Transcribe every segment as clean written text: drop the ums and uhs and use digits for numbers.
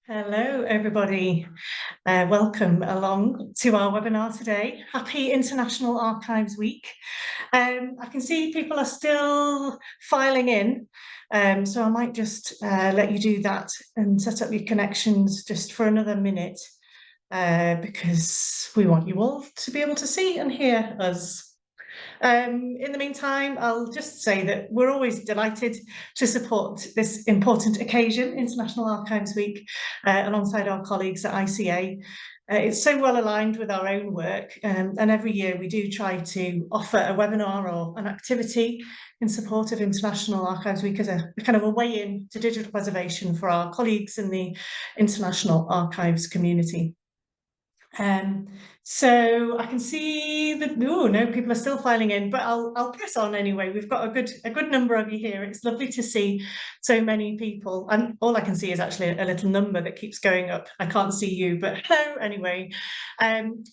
Hello, everybody. Welcome along to our webinar today. Happy International Archives Week. I can see people are still filing in, so I might just let you do that and set up your connections just for another minute, because we want you all to be able to see and hear us. In the meantime, I'll just say that we're always delighted to support this important occasion, International Archives Week, alongside our colleagues at ICA. It's so well aligned with our own work, and every year we do try to offer a webinar or an activity in support of International Archives Week as a kind of a way in to digital preservation for our colleagues in the international archives community. So I can see that, oh no, people are still filing in, but I'll press on anyway. We've got a good number of you here. It's lovely to see so many people, and all I can see is actually a little number that keeps going up. I can't see you, but hello anyway.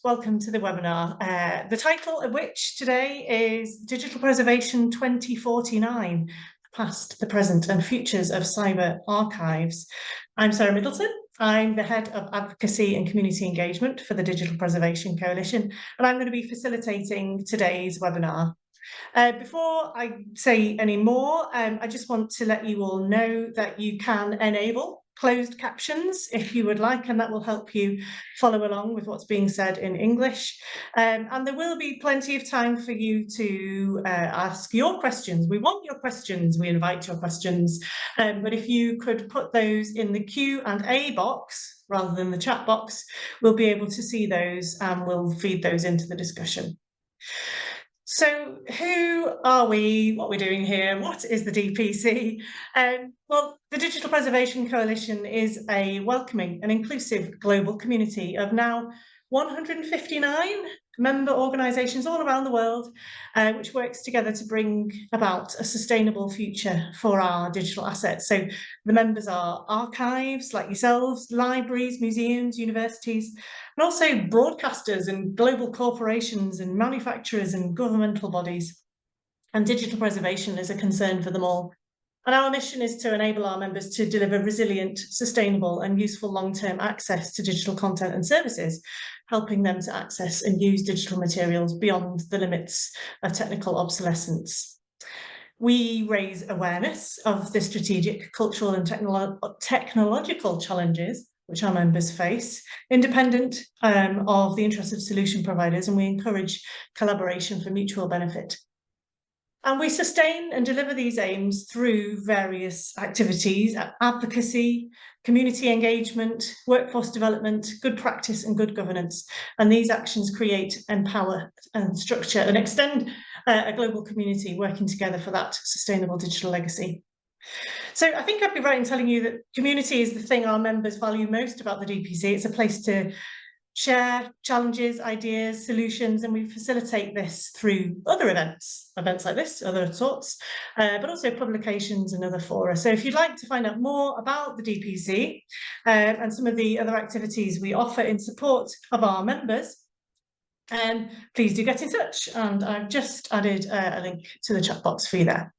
Welcome to the webinar, the title of which today is Digital Preservation 2049, Past, the Present and Futures of Cyber Archives. I'm Sarah Middleton. I'm the Head of Advocacy and Community Engagement for the Digital Preservation Coalition, and I'm going to be facilitating today's webinar. Before I say any more, I just want to let you all know that you can enable closed captions if you would like, and that will help you follow along with what's being said in English. And there will be plenty of time for you to ask your questions. We want your questions, we invite your questions, but if you could put those in the Q&A box rather than the chat box, we'll be able to see those and we'll feed those into the discussion. So who are we? What are we doing here? What is the DPC? Well, the Digital Preservation Coalition is a welcoming and inclusive global community of now 159 member organisations all around the world, which works together to bring about a sustainable future for our digital assets. So the members are archives like yourselves, libraries, museums, universities, and also broadcasters and global corporations and manufacturers and governmental bodies. And digital preservation is a concern for them all. And our mission is to enable our members to deliver resilient, sustainable and useful long-term access to digital content and services, helping them to access and use digital materials beyond the limits of technical obsolescence. We raise awareness of the strategic, cultural and technological challenges which our members face, independent of the interests of solution providers, and we encourage collaboration for mutual benefit. And we sustain and deliver these aims through various activities: advocacy, community engagement, workforce development, good practice and good governance. And these actions create, empower and structure and extend a global community working together for that sustainable digital legacy. So I think I'd be right in telling you that community is the thing our members value most about the DPC. It's a place to share challenges, ideas, solutions, and we facilitate this through other events like this, other sorts, but also publications and other fora. So if you'd like to find out more about the DPC and some of the other activities we offer in support of our members, please do get in touch. And I've just added a link to the chat box for you there.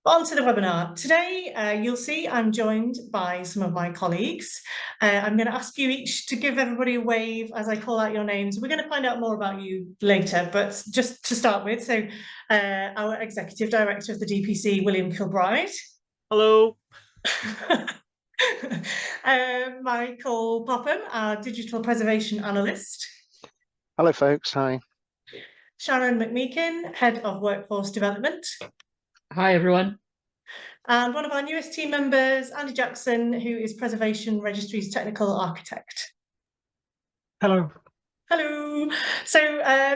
On to the webinar. Today, you'll see I'm joined by some of my colleagues. I'm going to ask you each to give everybody a wave as I call out your names. We're going to find out more about you later, but just to start with, so our Executive Director of the DPC, William Kilbride. Hello. Michael Popham, our Digital Preservation Analyst. Hello, folks. Hi. Sharon McMeekin, Head of Workforce Development. Hi, everyone. And one of our newest team members, Andy Jackson, who is Preservation Registry's Technical Architect. Hello. Hello. So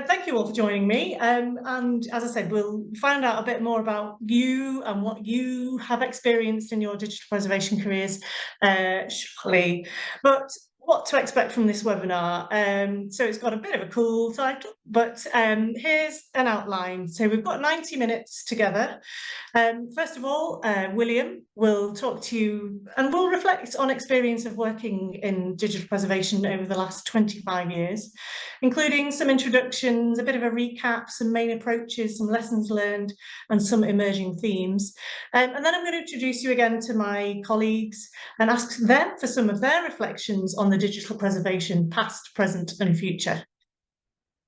thank you all for joining me. And as I said, we'll find out a bit more about you and what you have experienced in your digital preservation careers shortly. But what to expect from this webinar. So it's got a bit of a cool title, but here's an outline. So we've got 90 minutes together. First of all, William will talk to you and we'll reflect on experience of working in digital preservation over the last 25 years, including some introductions, a bit of a recap, some main approaches, some lessons learned, and some emerging themes. And then I'm going to introduce you again to my colleagues and ask them for some of their reflections on the digital preservation, past, present, and future.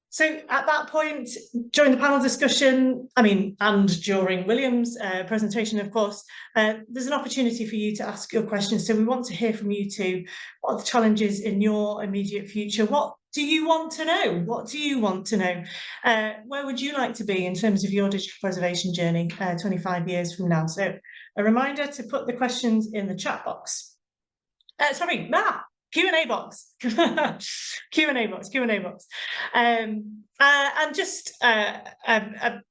So at that point, during the panel discussion, and during William's presentation, of course, there's an opportunity for you to ask your questions. So we want to hear from you too. What are the challenges in your immediate future? What do you want to know? What do you want to know? Where would you like to be in terms of your digital preservation journey 25 years from now? So a reminder to put the questions in the chat box. Q&A box. Q&A box. And just a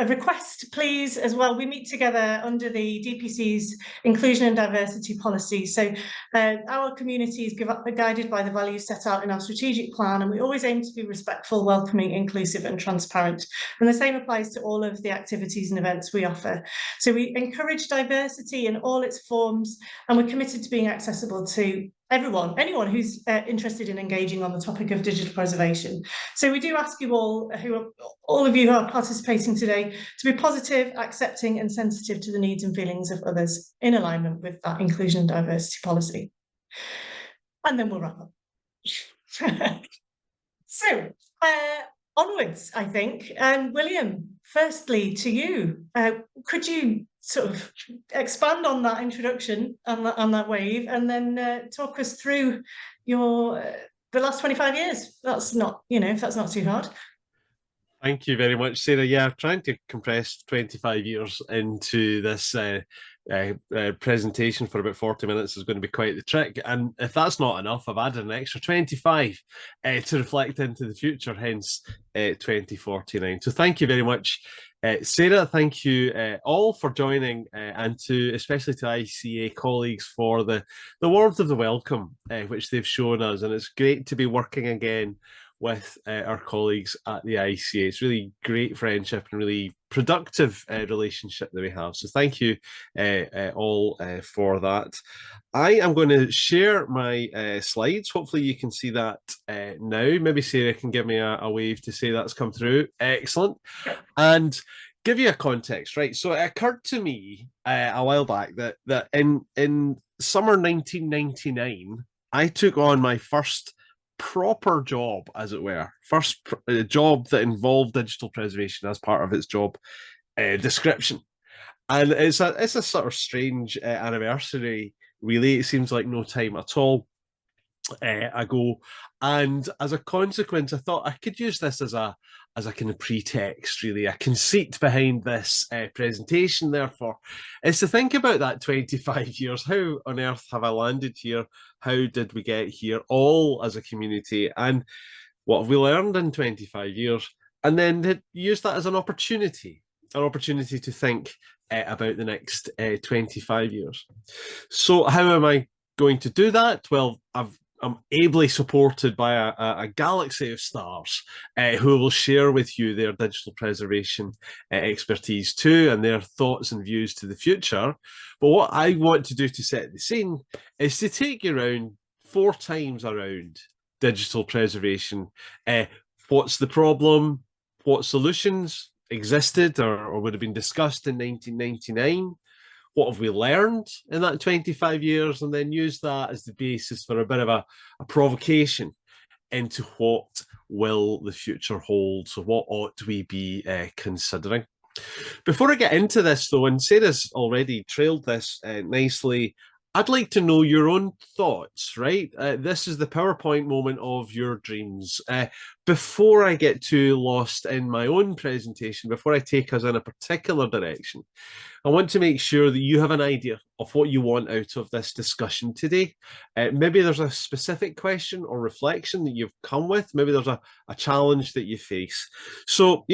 request, please, as well. We meet together under the DPC's inclusion and diversity policy. So our community is guided by the values set out in our strategic plan, and we always aim to be respectful, welcoming, inclusive, and transparent. And the same applies to all of the activities and events we offer. So we encourage diversity in all its forms, and we're committed to being accessible to anyone who's interested in engaging on the topic of digital preservation. So we do ask you all of you who are participating today to be positive, accepting, and sensitive to the needs and feelings of others in alignment with that inclusion and diversity policy. And then we'll wrap up. So onwards, I think. William, firstly to you, could you sort of expand on that introduction, on that wave, and then talk us through the last 25 years? That's not, if that's not too hard. Thank you very much, Sarah. Yeah, trying to compress 25 years into this presentation for about 40 minutes is going to be quite the trick. And if that's not enough, I've added an extra 25 to reflect into the future, hence 2049. So thank you very much, Sarah. Thank you all for joining, and especially to ICA colleagues for the warmth of the welcome which they've shown us. And it's great to be working again with our colleagues at the ICA. It's really great friendship and really productive relationship that we have. So thank you all for that. I am going to share my slides. Hopefully you can see that now. Maybe Sarah can give me a wave to say that's come through. Excellent. And give you a context, right? So it occurred to me a while back that in summer 1999, I took on my first proper job, as it were, first job that involved digital preservation as part of its job description. And it's a sort of strange anniversary, really. It seems like no time at all ago. And as a consequence, I thought I could use this as a kind of pretext, really, a conceit behind this presentation, therefore, is to think about that 25 years. How on earth have I landed here? How did we get here, all as a community? And what have we learned in 25 years? And then use that as an opportunity to think about the next 25 years. So how am I going to do that? Well, I'm ably supported by a galaxy of stars who will share with you their digital preservation expertise too, and their thoughts and views to the future. But what I want to do to set the scene is to take you around 4 times around digital preservation. What's the problem? What solutions existed or would have been discussed in 1999? What have we learned in that 25 years? And then use that as the basis for a bit of a provocation into what will the future hold. So what ought we be considering? Before I get into this, though, and Sarah's already trailed this nicely, I'd like to know your own thoughts, right? This is the PowerPoint moment of your dreams. Before I get too lost in my own presentation, before I take us in a particular direction, I want to make sure that you have an idea of what you want out of this discussion today. Maybe there's a specific question or reflection that you've come with. Maybe there's a challenge that you face. So,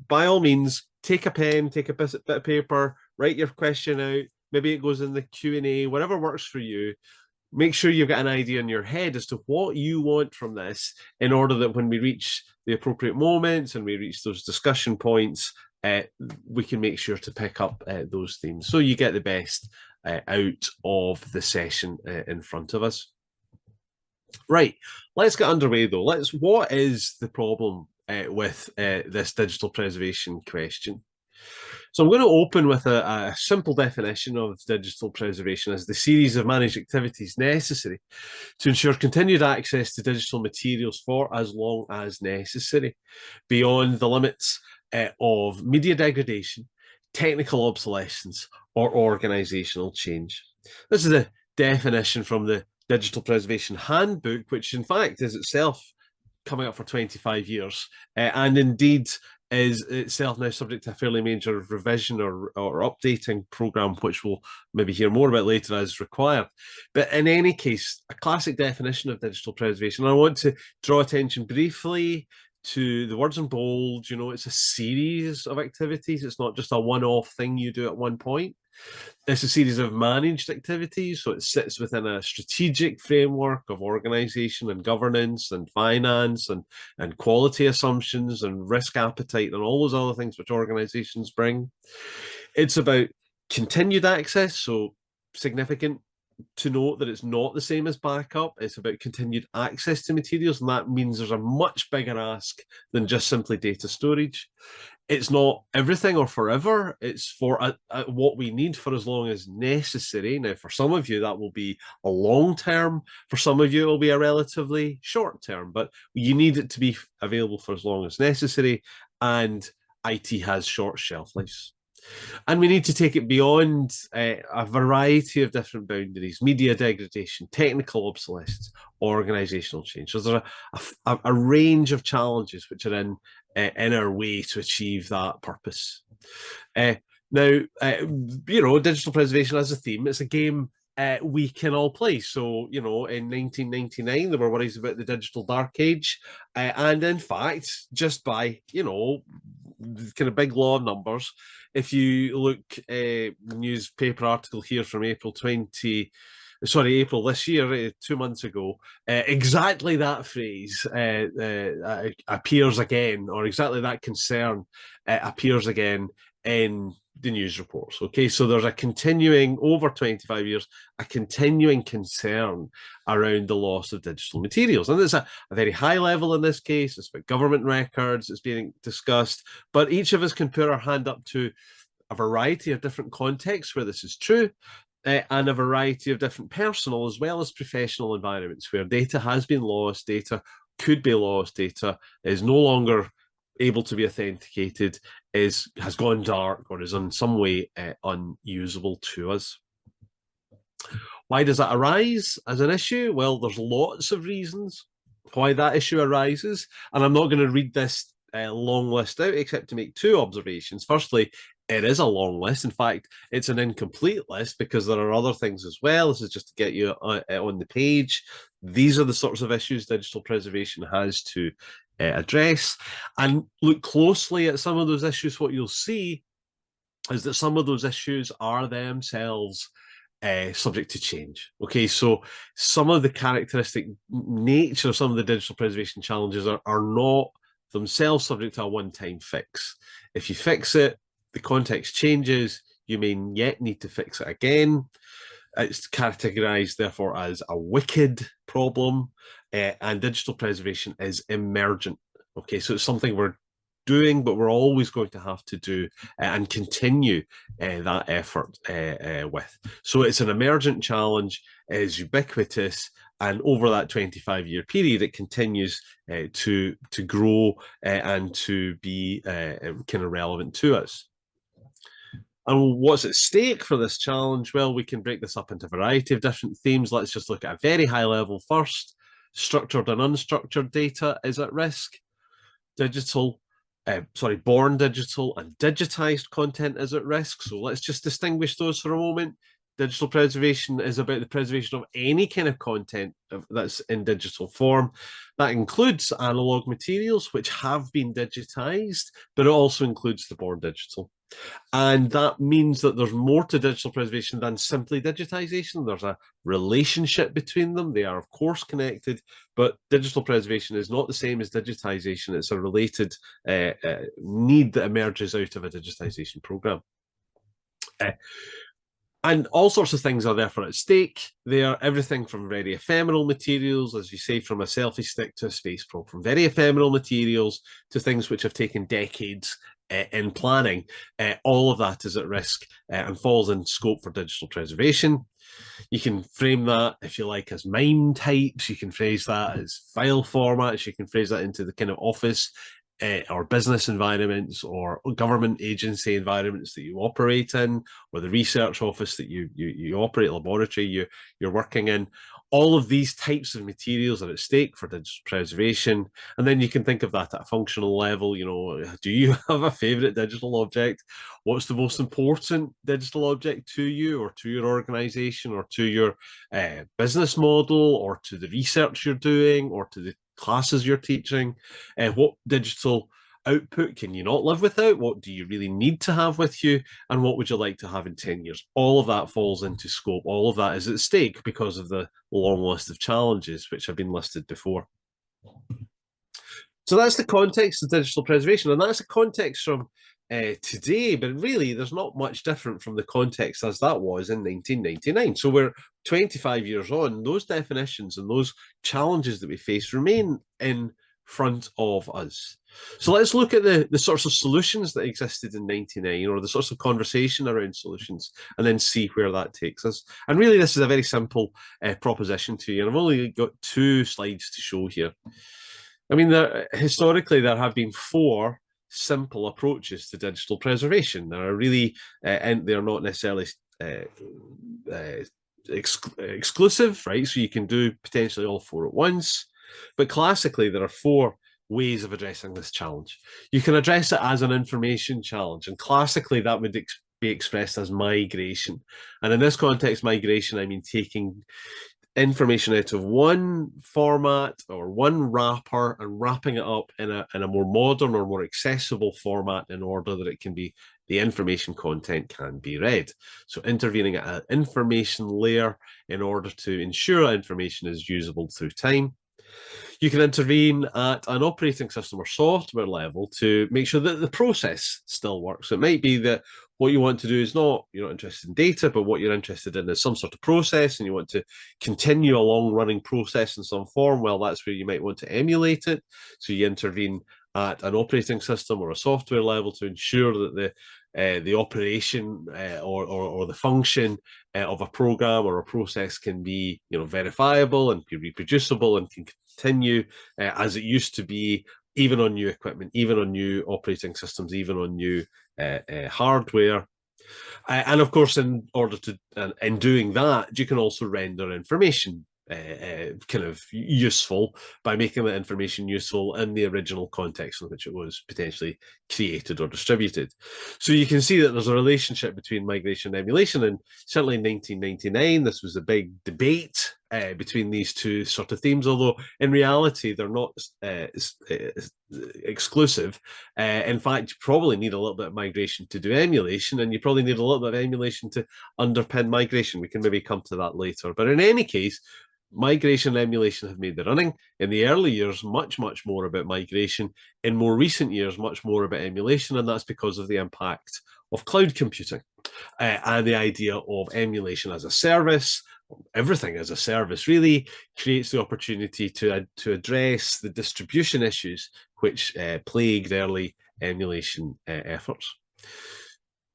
by all means, take a pen, take a bit of paper, write your question out. Maybe it goes in the Q&A, whatever works for you. make sure you've got an idea in your head as to what you want from this, in order that when we reach the appropriate moments and we reach those discussion points, we can make sure to pick up those themes, so you get the best out of the session in front of us. Right, let's get underway though. What is the problem with this digital preservation question? So I'm going to open with a simple definition of digital preservation as the series of managed activities necessary to ensure continued access to digital materials for as long as necessary, beyond the limits of media degradation, technical obsolescence, or organizational change. This is a definition from the Digital Preservation Handbook, which in fact is itself coming up for 25 years, and indeed is itself now subject to a fairly major revision or updating programme, which we'll maybe hear more about later as required. But in any case, a classic definition of digital preservation. I want to draw attention briefly to the words in bold. You know, it's a series of activities. It's not just a one-off thing you do at one point. It's a series of managed activities, so it sits within a strategic framework of organisation and governance and finance and quality assumptions and risk appetite and all those other things which organisations bring. It's about continued access, so significant to note that it's not the same as backup. It's about continued access to materials, and that means there's a much bigger ask than just simply data storage. It's not everything or forever. It's for what we need for as long as necessary. Now, for some of you, that will be a long term. For some of you, it will be a relatively short term, but you need it to be available for as long as necessary, and IT has short shelf lives. And we need to take it beyond a variety of different boundaries: media degradation, technical obsolescence, organizational change. So there's a range of challenges which are in our way to achieve that purpose. Now, you know, digital preservation as a theme, it's a game we can all play. So, you know, in 1999, there were worries about the digital dark age. And in fact, just by, you know, kind of big law of numbers, if you look newspaper article here from April this year, 2 months ago, exactly that phrase appears again, or exactly that concern appears again in the news reports. Okay, so there's a continuing, over 25 years, a continuing concern around the loss of digital materials. And it's a very high level in this case. It's about government records, it's being discussed, but each of us can put our hand up to a variety of different contexts where this is true, and a variety of different personal as well as professional environments where data has been lost, data could be lost, data is no longer able to be authenticated, has gone dark, or is in some way unusable to us. Why does that arise as an issue? Well, there's lots of reasons why that issue arises, and I'm not going to read this long list out except to make two observations. Firstly, it is a long list. In fact, it's an incomplete list because there are other things as well. This is just to get you on the page. These are the sorts of issues digital preservation has to address. And look closely at some of those issues. What you'll see is that some of those issues are themselves subject to change. Okay, so some of the characteristic nature of some of the digital preservation challenges are not themselves subject to a one-time fix. If you fix it, the context changes, you may yet need to fix it again. It's categorized, therefore, as a wicked problem, and digital preservation is emergent. Okay, so it's something we're doing, but we're always going to have to do and continue that effort with. So it's an emergent challenge, it is ubiquitous, and over that 25-year period, it continues to grow and to be kind of relevant to us. And what's at stake for this challenge? Well, we can break this up into a variety of different themes. Let's just look at a very high level first. Structured and unstructured data is at risk. Born digital and digitized content is at risk. So let's just distinguish those for a moment. Digital preservation is about the preservation of any kind of content that's in digital form. That includes analog materials which have been digitized, but it also includes the born digital. And that means that there's more to digital preservation than simply digitization. There's a relationship between them. They are, of course, connected, but digital preservation is not the same as digitization. It's a related need that emerges out of a digitization program. And all sorts of things are therefore at stake. They are everything from very ephemeral materials, as you say, from a selfie stick to a space probe, from very ephemeral materials to things which have taken decades in planning. All of that is at risk and falls in scope for digital preservation. You can frame that, if you like, as MIME types. You can phrase that as file formats. You can phrase that into the kind of office or business environments or government agency environments that you operate in, or the research office that you operate, laboratory you're working in. All of these types of materials are at stake for digital preservation. And then you can think of that at a functional level. You know, do you have a favorite digital object? What's the most important digital object to you or to your organization or to your business model or to the research you're doing or to the classes you're teaching? What digital output can you not live without? What do you really need to have with you? And what would you like to have in 10 years? All of that falls into scope. All of that is at stake because of the long list of challenges which have been listed before. So that's the context of digital preservation, and that's a context from today, but really there's not much different from the context as that was in 1999. So we're 25 years on. Those definitions and those challenges that we face remain in front of us. So let's look at the sorts of solutions that existed in 99, or the sorts of conversation around solutions, and then see where that takes us. And really this is a very simple proposition to you, and I've only got 2 slides to show here. I mean, historically there have been 4 simple approaches to digital preservation. There are really, and they're not necessarily exclusive, right? So you can do potentially all 4 at once. But classically, there are 4 ways of addressing this challenge. You can address it as an information challenge, and classically that would be expressed as migration. And in this context, migration, I mean taking information out of one format or one wrapper and wrapping it up in a more modern or more accessible format in order that it can be, the information content can be read. So intervening at an information layer in order to ensure information is usable through time. You can intervene at an operating system or software level to make sure that the process still works. It might be that what you want to do is not, you're not interested in data, but what you're interested in is some sort of process, and you want to continue a long running process in some form. Well, that's where you might want to emulate it. So you intervene at an operating system or a software level to ensure that the operation or the function of a program or a process can be, you know, verifiable and be reproducible and can continue as it used to be, even on new equipment, even on new operating systems, even on new hardware. And of course, in order to, in doing that, you can also render information kind of useful by making that information useful in the original context in which it was potentially created or distributed. So you can see that there's a relationship between migration and emulation, and certainly in 1999 this was a big debate between these 2 sort of themes, although in reality they're not exclusive. In fact, you probably need a little bit of migration to do emulation, and you probably need a little bit of emulation to underpin migration. We can maybe come to that later, but in any case, migration and emulation have made the running. In the early years, much more about migration. In more recent years, much more about emulation, and that's because of the impact of cloud computing and the idea of emulation as a service. Everything as a service really creates the opportunity to address the distribution issues which plagued early emulation efforts.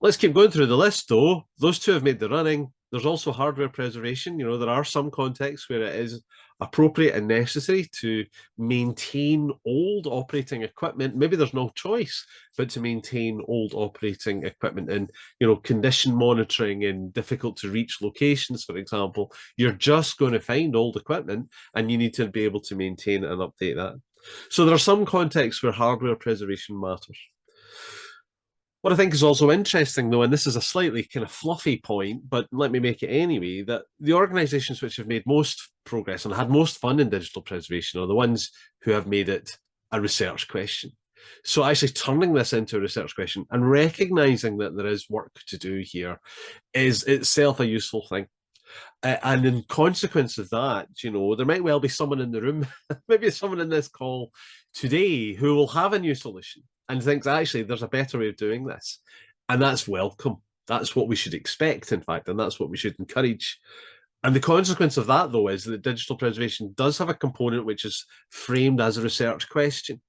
Let's keep going through the list though. Those 2 have made the running. There's also hardware preservation. You know, there are some contexts where it is appropriate and necessary to maintain old operating equipment. Maybe there's no choice but to maintain old operating equipment and, you know, condition monitoring in difficult to reach locations, for example. You're just going to find old equipment and you need to be able to maintain and update that. So there are some contexts where hardware preservation matters. What I think is also interesting, though, and this is a slightly kind of fluffy point, but let me make it anyway, that the organisations which have made most progress and had most fun in digital preservation are the ones who have made it a research question. So actually turning this into a research question and recognizing that there is work to do here is itself a useful thing. And in consequence of that, you know, there might well be someone in the room, maybe someone in this call today who will have a new solution and thinks actually there's a better way of doing this. And that's welcome. That's what we should expect, in fact, and that's what we should encourage. And the consequence of that, though, is that digital preservation does have a component which is framed as a research question.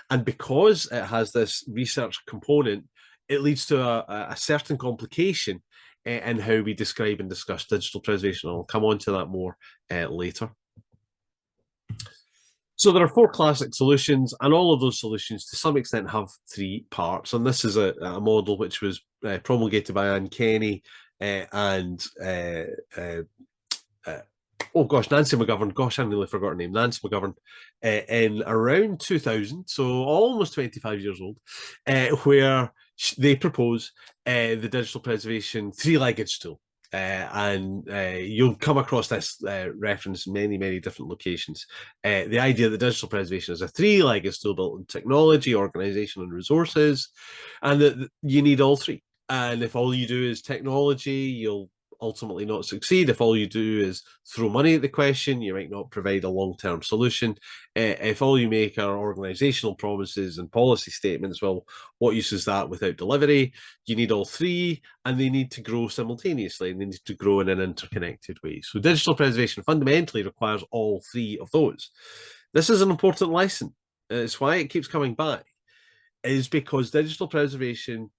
And because it has this research component, it leads to a certain complication in how we describe and discuss digital preservation. I'll come on to that more later. So there are 4 classic solutions, and all of those solutions to some extent have 3 parts. And this is a model which was promulgated by Anne Kenny and oh gosh, Nancy McGovern. Gosh, I nearly forgot her name. Nancy McGovern in around 2000, so almost 25 years old, where they propose the digital preservation 3-legged stool. And you'll come across this reference in many, many different locations. The idea that digital preservation is a 3-legged stool built on technology, organization, and resources, and that you need all 3. And if all you do is technology, you'll ultimately not succeed. If all you do is throw money at the question, you might not provide a long-term solution. If all you make are organizational promises and policy statements, well, what use is that without delivery? You need all 3, and they need to grow simultaneously, and they need to grow in an interconnected way. So digital preservation fundamentally requires all 3 of those. This is an important lesson. It's why it keeps coming back, is because digital preservation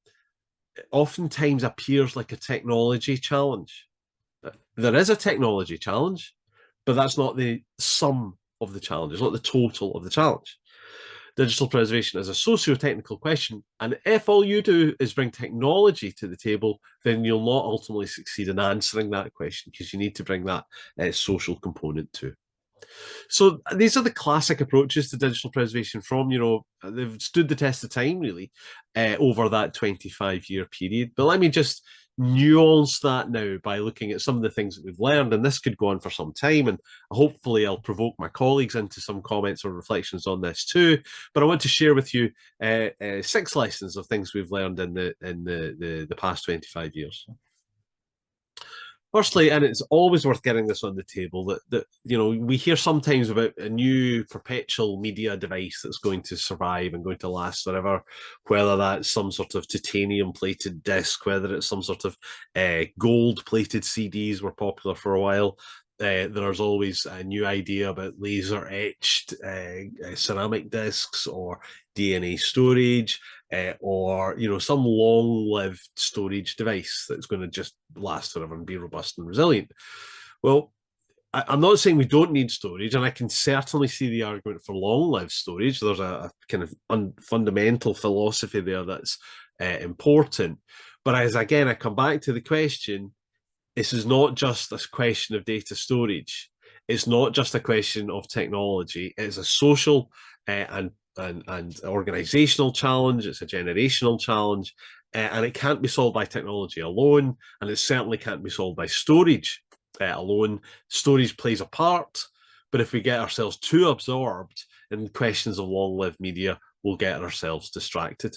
oftentimes appears like a technology challenge. There is a technology challenge, but that's not the sum of the challenge. It's not the total of the challenge. Digital preservation is a socio-technical question, and if all you do is bring technology to the table, then you'll not ultimately succeed in answering that question, because you need to bring that social component too. So these are the classic approaches to digital preservation from, you know, they've stood the test of time really over that 25-year period. But let me just nuance that now by looking at some of the things that we've learned, and this could go on for some time, and hopefully I'll provoke my colleagues into some comments or reflections on this too. But I want to share with you 6 lessons of things we've learned in the past 25 years. Firstly, and it's always worth getting this on the table, that you know, we hear sometimes about a new perpetual media device that's going to survive and going to last forever, whether that's some sort of titanium-plated disc, whether it's some sort of gold-plated CDs were popular for a while. There's always a new idea about laser-etched ceramic discs or DNA storage, or you know, some long-lived storage device that's going to just last forever and be robust and resilient. Well, I'm not saying we don't need storage, and I can certainly see the argument for long-lived storage. There's a kind of fundamental philosophy there that's important. But as again, I come back to the question, this is not just a question of data storage. It's not just a question of technology. It's a social and organizational challenge. It's a generational challenge, and it can't be solved by technology alone, and it certainly can't be solved by storage alone. Storage plays a part, but if we get ourselves too absorbed in questions of long-lived media, we'll get ourselves distracted.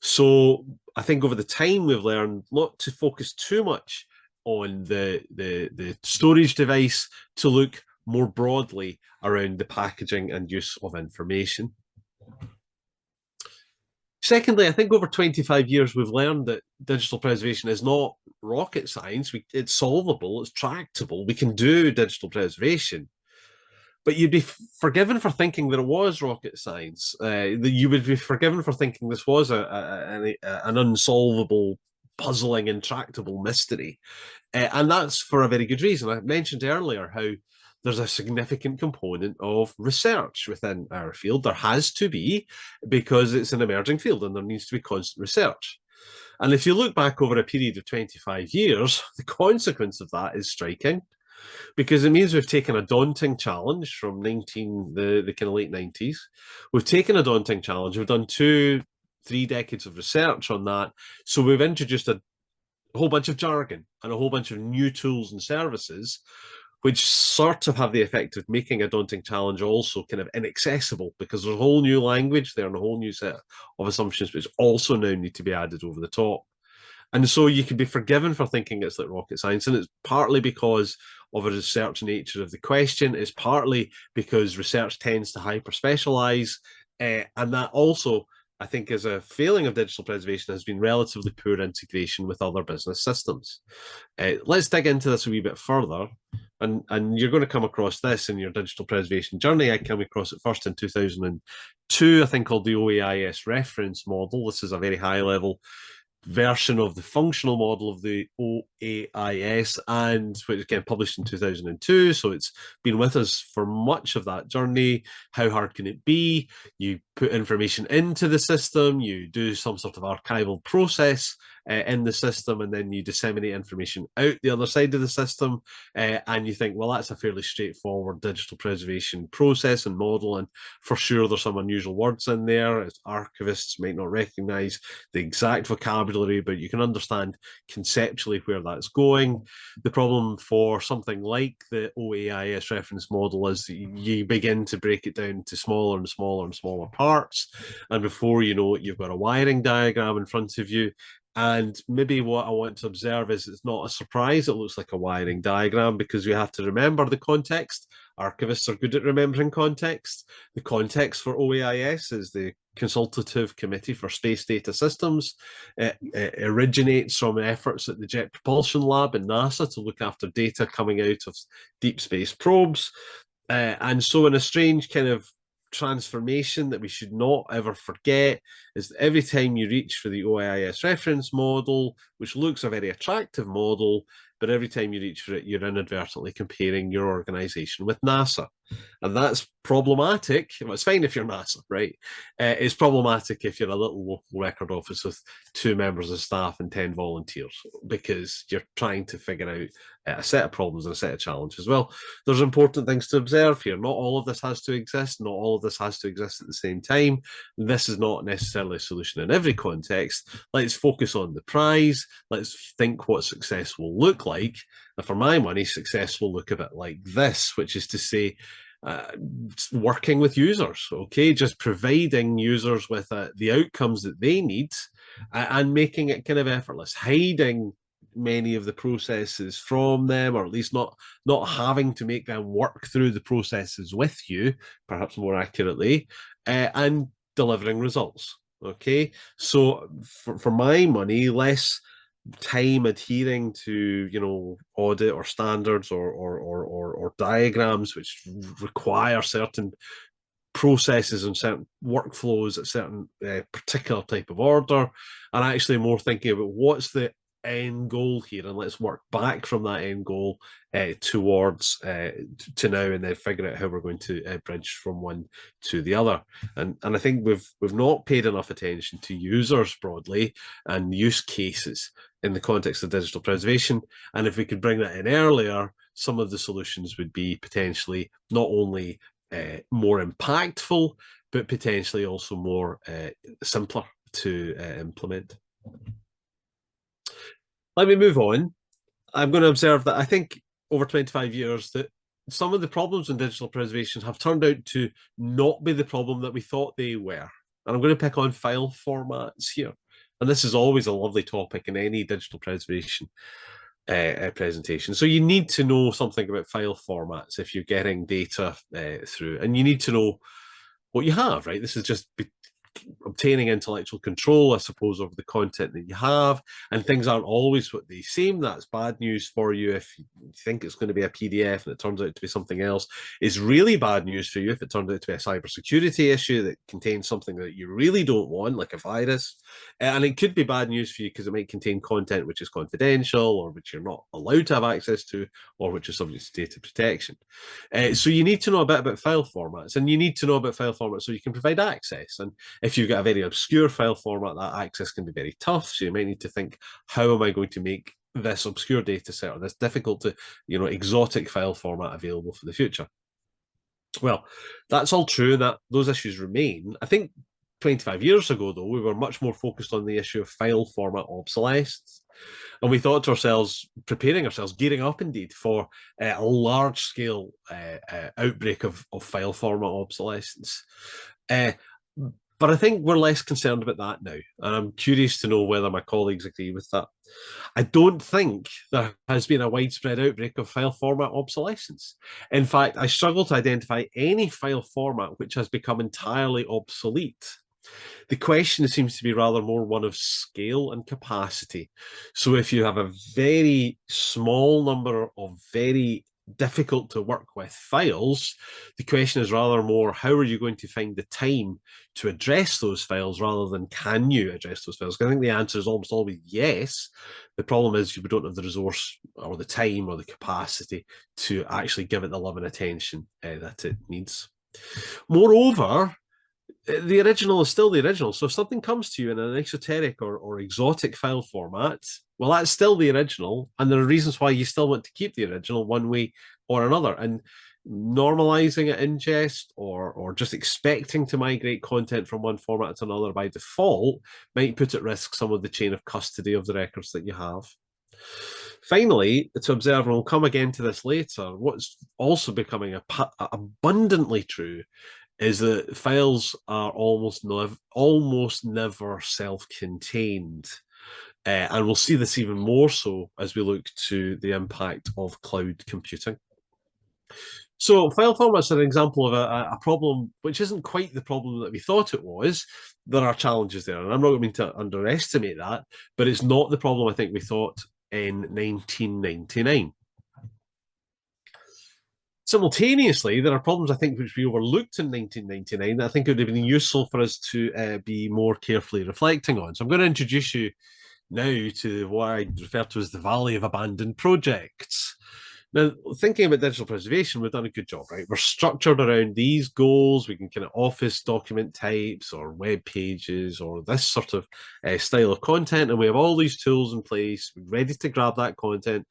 So I think over the time we've learned not to focus too much on the storage device, to look more broadly around the packaging and use of information. Secondly, I think over 25 years, we've learned that digital preservation is not rocket science. It's solvable, it's tractable. We can do digital preservation. But you'd be forgiven for thinking that it was rocket science. You would be forgiven for thinking this was an unsolvable, puzzling, intractable mystery. And that's for a very good reason. I mentioned earlier how there's a significant component of research within our field. There has to be, because it's an emerging field and there needs to be constant research. And if you look back over a period of 25 years, the consequence of that is striking, because it means we've taken a daunting challenge from the kind of late 90s. We've taken a daunting challenge. We've done 2-3 decades of research on that. So we've introduced a whole bunch of jargon and a whole bunch of new tools and services, which sort of have the effect of making a daunting challenge also kind of inaccessible, because there's a whole new language there and a whole new set of assumptions which also now need to be added over the top. And so you can be forgiven for thinking it's like rocket science, and it's partly because of a research nature of the question. It's partly because research tends to hyper specialize, and that also, I think, is a failing of digital preservation, has been relatively poor integration with other business systems. Let's dig into this a wee bit further, and you're going to come across this in your digital preservation journey. I came across it first in 2002, I think, called the OAIS reference model. This is a very high level version of the functional model of the OAIS, and which again published in 2002. So it's been with us for much of that journey. How hard can it be? You put information into the system, you do some sort of archival process in the system, and then you disseminate information out the other side of the system. And you think, well, that's a fairly straightforward digital preservation process and model. And for sure, there's some unusual words in there, as archivists might not recognize the exact vocabulary, but you can understand conceptually where that's going. The problem for something like the OAIS reference model is you begin to break it down to smaller and smaller and smaller parts. And before you know it, you've got a wiring diagram in front of you. And maybe what I want to observe is it's not a surprise it looks like a wiring diagram, because we have to remember the context. Archivists are good at remembering context. The context for OAIS is the Consultative Committee for Space Data Systems. It originates from efforts at the Jet Propulsion Lab in NASA to look after data coming out of deep space probes. And so in a strange kind of transformation that we should not ever forget is that every time you reach for the OAIS reference model, which looks a very attractive model, but every time you reach for it, you're inadvertently comparing your organization with NASA. And that's problematic. Well, it's fine if you're NASA, right? It's problematic if you're a little local record office with 2 members of staff and 10 volunteers, because you're trying to figure out a set of problems and a set of challenges. Well, there's important things to observe here. Not all of this has to exist. Not all of this has to exist at the same time. This is not necessarily a solution in every context. Let's focus on the prize. Let's think what success will look like. And for my money, success will look a bit like this, which is to say, working with users, okay, just providing users with the outcomes that they need, and making it kind of effortless, hiding many of the processes from them, or at least not having to make them work through the processes with you, perhaps more accurately, and delivering results. Okay, so for my money, less time adhering to audit or standards or diagrams which require certain processes and certain workflows at certain particular type of order, and actually more thinking about what's the end goal here, and let's work back from that end goal towards to now, and then figure out how we're going to bridge from one to the other. And I think we've not paid enough attention to users broadly and use cases in the context of digital preservation. And if we could bring that in earlier, some of the solutions would be potentially not only more impactful, but potentially also more simpler to implement. Let me move on. I'm going to observe that I think over 25 years that some of the problems in digital preservation have turned out to not be the problem that we thought they were. And I'm going to pick on file formats here. And this is always a lovely topic in any digital preservation presentation. So you need to know something about file formats if you're getting data through, and you need to know what you have, right? This is just obtaining intellectual control, I suppose, over the content that you have, and things aren't always what they seem. That's bad news for you if you think it's going to be a PDF and it turns out to be something else. It's really bad news for you if it turns out to be a cybersecurity issue that contains something that you really don't want, like a virus. And it could be bad news for you because it might contain content which is confidential, or which you're not allowed to have access to, or which is subject to data protection. So you need to know a bit about file formats, and you need to know about file formats so you can provide access. And if you've got a very obscure file format, that access can be very tough. So you might need to think, how am I going to make this obscure data set, or this difficult to, exotic file format available for the future? Well, that's all true, that those issues remain. I think 25 years ago, though, we were much more focused on the issue of file format obsolescence. And we thought to ourselves, preparing ourselves, gearing up indeed for a large-scale outbreak of file format obsolescence. But I think we're less concerned about that now. And I'm curious to know whether my colleagues agree with that. I don't think there has been a widespread outbreak of file format obsolescence. In fact, I struggle to identify any file format which has become entirely obsolete. The question seems to be rather more one of scale and capacity. So if you have a very small number of very difficult to work with files, the question is rather more, how are you going to find the time to address those files rather than can you address those files? I think the answer is almost always yes. The problem is you don't have the resource or the time or the capacity to actually give it the love and attention that it needs. Moreover, the original is still the original. So if something comes to you in an esoteric or exotic file format, well, that's still the original. And there are reasons why you still want to keep the original one way or another. And normalizing it ingest or just expecting to migrate content from one format to another by default might put at risk some of the chain of custody of the records that you have. Finally, to observe, and we'll come again to this later, what's also becoming abundantly true is that files are almost never self-contained. And we'll see this even more so as we look to the impact of cloud computing. So file formats are an example of a problem which isn't quite the problem that we thought it was. There are challenges there, and I'm not going to underestimate that, but it's not the problem I think we thought in 1999. Simultaneously, there are problems I think which we overlooked in 1999 that I think it would have been useful for us to be more carefully reflecting on. So I'm going to introduce you now to what I refer to as the Valley of Abandoned Projects. Now, thinking about digital preservation, we've done a good job, right? We're structured around these goals. We can kind of office document types or web pages or this sort of style of content. And we have all these tools in place, ready to grab that content,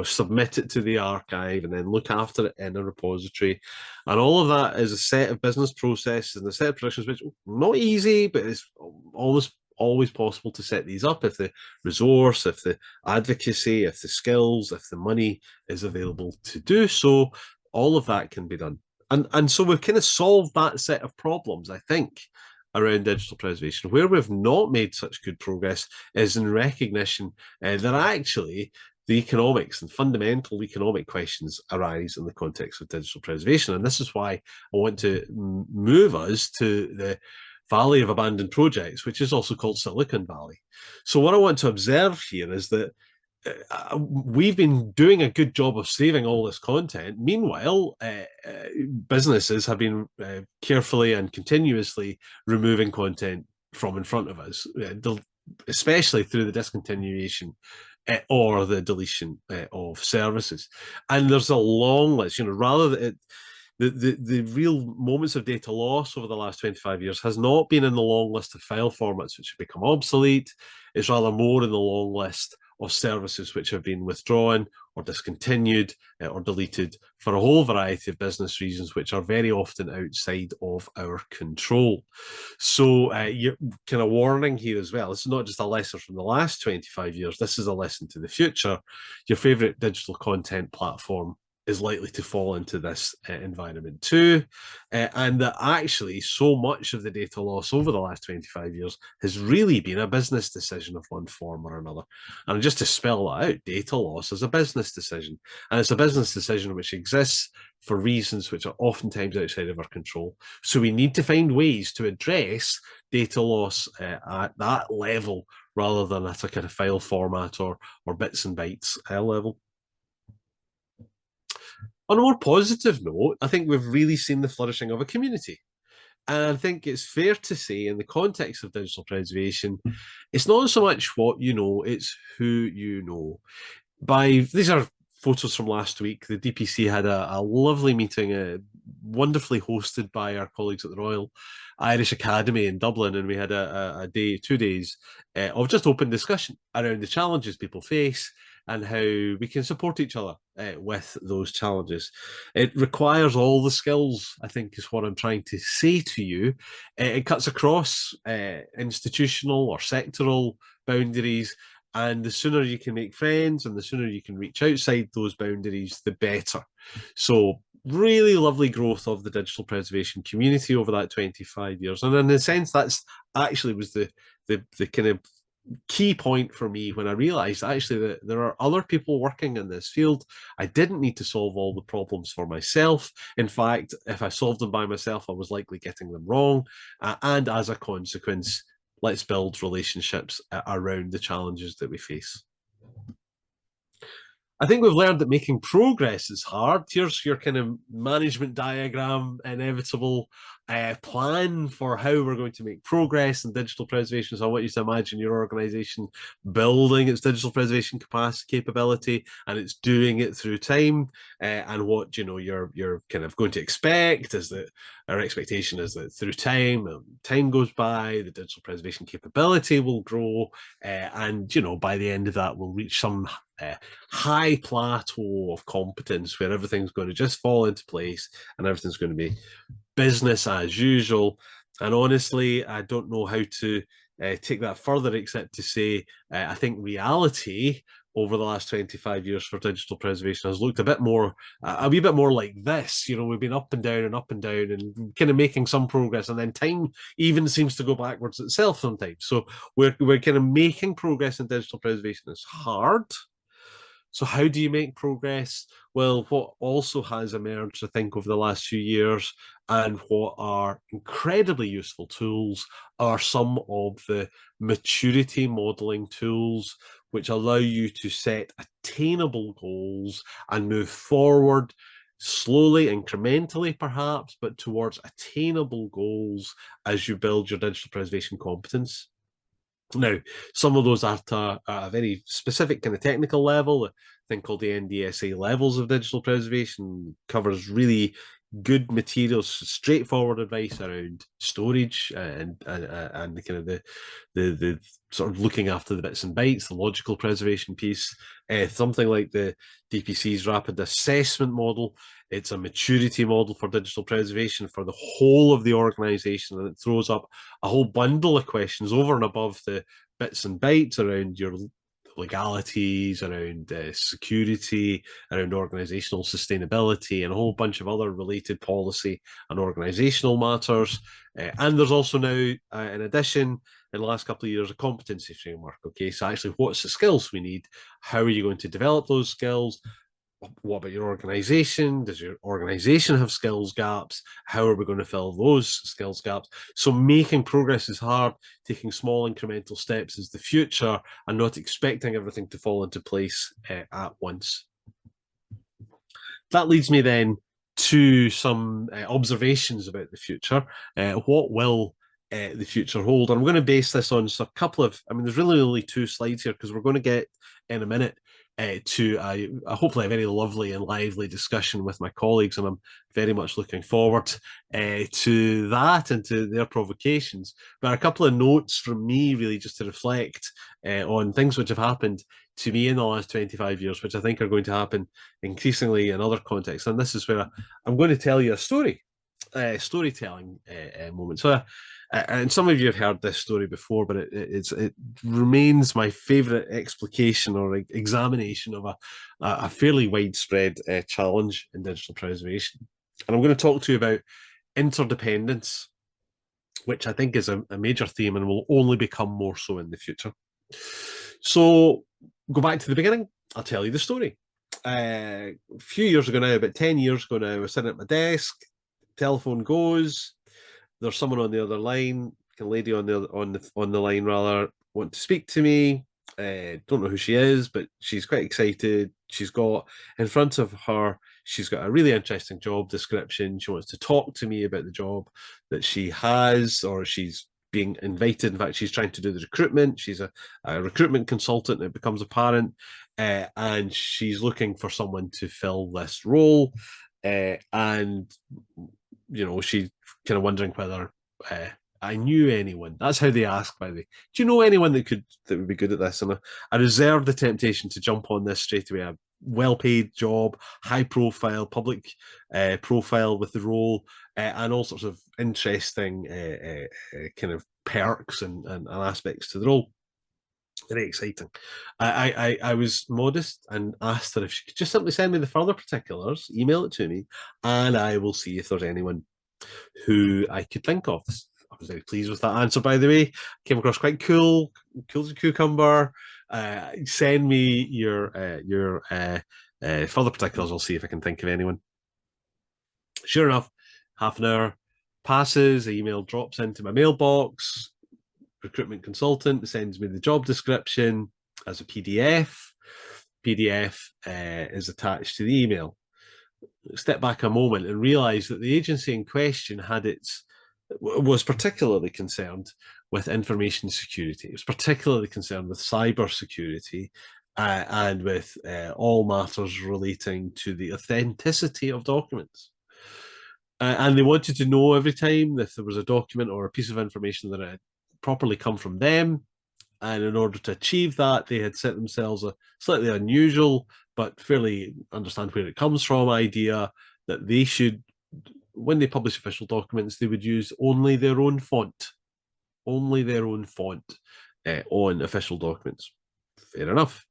submit it to the archive and then look after it in a repository. And all of that is a set of business processes and a set of predictions, which are not easy, but it's always possible to set these up if the resource, if the advocacy, if the skills, if the money is available to do so. All of that can be done. And so we've kind of solved that set of problems, I think, around digital preservation. Where we've not made such good progress is in recognition that actually the economics and fundamental economic questions arise in the context of digital preservation. And this is why I want to move us to the Valley of Abandoned Projects, which is also called Silicon Valley. So what I want to observe here is that we've been doing a good job of saving all this content. Meanwhile, businesses have been carefully and continuously removing content from in front of us, especially through the discontinuation or the deletion of services. And there's a long list, rather than the real moments of data loss over the last 25 years has not been in the long list of file formats which have become obsolete. It's rather more in the long list of services which have been withdrawn or discontinued or deleted for a whole variety of business reasons, which are very often outside of our control. So you're kind of warning here as well. This is not just a lesson from the last 25 years. This is a lesson to the future. Your favorite digital content platform is likely to fall into this environment too. And that actually so much of the data loss over the last 25 years has really been a business decision of one form or another. And just to spell that out, data loss is a business decision. And it's a business decision which exists for reasons which are oftentimes outside of our control. So we need to find ways to address data loss at that level rather than at a kind of file format or bits and bytes level. On a more positive note, I think we've really seen the flourishing of a community. And I think it's fair to say, in the context of digital preservation, it's not so much what you know, it's who you know. These are photos from last week. The DPC had a lovely meeting, wonderfully hosted by our colleagues at the Royal Irish Academy in Dublin, and we had 2 days of just open discussion around the challenges people face and how we can support each other with those challenges. It requires all the skills, I think, is what I'm trying to say to you. It cuts across institutional or sectoral boundaries, and the sooner you can make friends and the sooner you can reach outside those boundaries, the better. So really lovely growth of the digital preservation community over that 25 years. And in a sense, that's actually was the kind of key point for me when I realized actually that there are other people working in this field. I didn't need to solve all the problems for myself. In fact, if I solved them by myself, I was likely getting them wrong. And as a consequence, let's build relationships around the challenges that we face. I think we've learned that making progress is hard. Here's your kind of management diagram, inevitable plan for how we're going to make progress in digital preservation. So I want you to imagine your organization building its digital preservation capability, and it's doing it through time. And what you're kind of going to expect is that our expectation is that through time goes by, the digital preservation capability will grow, and by the end of that, we'll reach some high plateau of competence where everything's going to just fall into place and everything's going to be business as usual. And honestly, I don't know how to take that further except to say I think reality over the last 25 years for digital preservation has looked a wee bit more like this. We've been up and down and kind of making some progress, and then time even seems to go backwards itself sometimes. So we're kind of making progress in digital preservation. It's hard. So how do you make progress? Well, what also has emerged, I think, over the last few years, and what are incredibly useful tools, are some of the maturity modeling tools, which allow you to set attainable goals and move forward slowly, incrementally perhaps, but towards attainable goals as you build your digital preservation competence. Now, some of those are at a very specific kind of technical level. A thing called the NDSA levels of digital preservation covers really good materials, straightforward advice around storage and the kind of the sort of looking after the bits and bytes, the logical preservation piece. Something like the DPC's rapid assessment model. It's a maturity model for digital preservation for the whole of the organization, and it throws up a whole bundle of questions over and above the bits and bytes around your legalities, around security, around organizational sustainability, and a whole bunch of other related policy and organizational matters. And there's also now, in addition, in the last couple of years, a competency framework. Okay, so actually, what's the skills we need? How are you going to develop those skills? What about your organization? Does your organization have skills gaps? How are we going to fill those skills gaps? So making progress is hard. Taking small incremental steps is the future, and not expecting everything to fall into place at once. That leads me then to some observations about the future. What will the future hold? And I'm going to base this on a couple of, there's really only 2 slides here because we're going to get in a minute to hopefully a very lovely and lively discussion with my colleagues, and I'm very much looking forward to that and to their provocations. But a couple of notes from me, really, just to reflect on things which have happened to me in the last 25 years, which I think are going to happen increasingly in other contexts. And this is where I'm going to tell you a story, storytelling moment. So, and some of you have heard this story before, but it remains my favourite explication or examination of a fairly widespread challenge in digital preservation. And I'm going to talk to you about interdependence, which I think is a major theme and will only become more so in the future. So go back to the beginning. I'll tell you the story. A few years ago now, about 10 years ago now, I was sitting at my desk, telephone goes, there's someone on the other line, a lady on the line rather, want to speak to me. Don't know who she is, but she's quite excited. She's got in front of her, she's got a really interesting job description. She wants to talk to me about the job that she has, or she's being invited. In fact, she's trying to do the recruitment. She's a recruitment consultant, it becomes apparent, and she's looking for someone to fill this role. And she's kind of wondering whether I knew anyone. That's how they ask, by the way. Do you know anyone that would be good at this? And I reserved the temptation to jump on this straight away. A well-paid job, high profile, public profile with the role, and all sorts of interesting kind of perks and aspects to the role. Very exciting. I was modest and asked her if she could just simply send me the further particulars, email it to me, and I will see if there's anyone who I could think of. I was very pleased with that answer, by the way. Came across quite cool as a cucumber. Send me your further particulars. I'll see if I can think of anyone. Sure enough, half an hour passes, the email drops into my mailbox. Recruitment consultant sends me the job description as a PDF. PDF is attached to the email. Step back a moment and realize that the agency in question was particularly concerned with information security. It was particularly concerned with cyber security and with all matters relating to the authenticity of documents. And they wanted to know every time if there was a document or a piece of information that had properly come from them. And in order to achieve that, they had set themselves a slightly unusual, but fairly understand where it comes from idea that they should, when they publish official documents, they would use only their own font on official documents. Fair enough.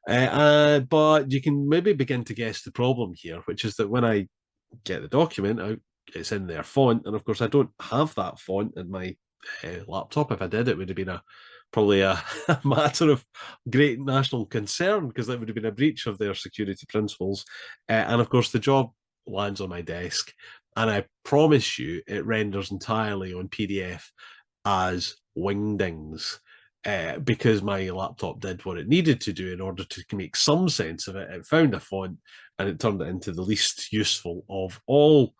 But you can maybe begin to guess the problem here, which is that when I get the document, it's in their font. And of course, I don't have that font in my laptop. If I did, it would have been probably a matter of great national concern, because that would have been a breach of their security principles. And of course, the job lands on my desk, and I promise you it renders entirely on PDF as wingdings. Because my laptop did what it needed to do in order to make some sense of it. It found a font and it turned it into the least useful of all.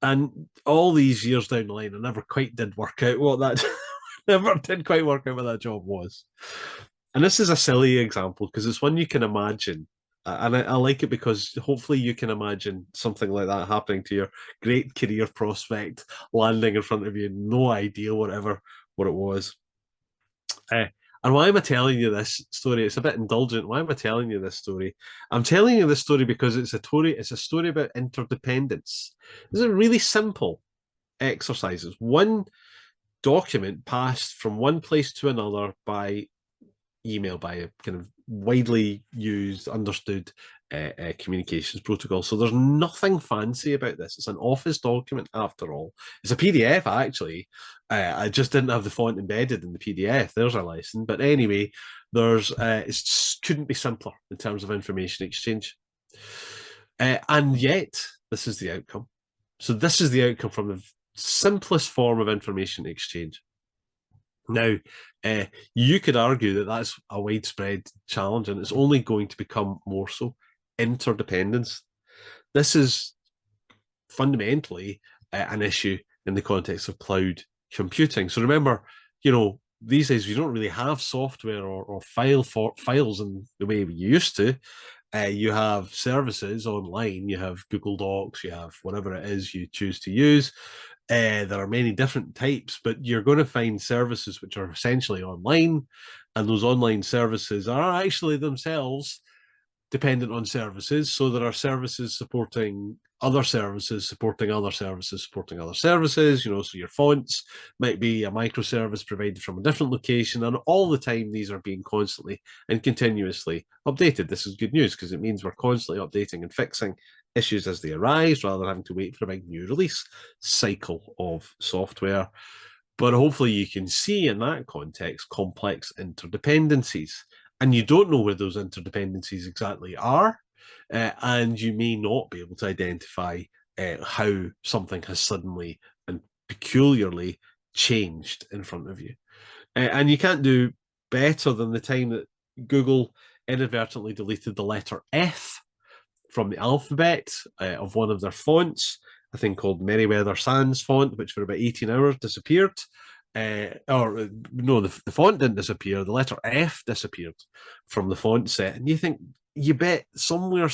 And all these years down the line, I never quite did work out what that job was. And this is a silly example because it's one you can imagine. And I like it because hopefully you can imagine something like that happening to your great career prospect, landing in front of you, no idea what it was. And why am I telling you this story? It's a bit indulgent. Why am I telling you this story? I'm telling you this story because it's a story about interdependence. This is a really simple exercises. One document passed from one place to another by email, by a kind of widely used, understood communications protocol. So there's nothing fancy about this. It's an office document after all. It's a PDF actually. I just didn't have the font embedded in the PDF. There's a lesson. But anyway, it couldn't be simpler in terms of information exchange. And yet, this is the outcome. So this is the outcome from the simplest form of information exchange. Now, you could argue that that's a widespread challenge, and it's only going to become more so. Interdependence. This is fundamentally an issue in the context of cloud computing. So remember, these days we don't really have software or files in the way we used to. You have services online, you have Google Docs, you have whatever it is you choose to use. There are many different types, but you're going to find services which are essentially online, and those online services are actually themselves dependent on services. So there are services supporting other services, supporting other services, supporting other services, so your fonts might be a microservice provided from a different location, and all the time these are being constantly and continuously updated. This is good news because it means we're constantly updating and fixing issues as they arise rather than having to wait for a big new release cycle of software. But hopefully you can see in that context complex interdependencies. And you don't know where those interdependencies exactly are, and you may not be able to identify how something has suddenly and peculiarly changed in front of you. And you can't do better than the time that Google inadvertently deleted the letter F from the alphabet of one of their fonts, a thing called Meriwether Sans font, which for about 18 hours disappeared. The font didn't disappear, the letter F disappeared from the font set. And you think, you bet somewhere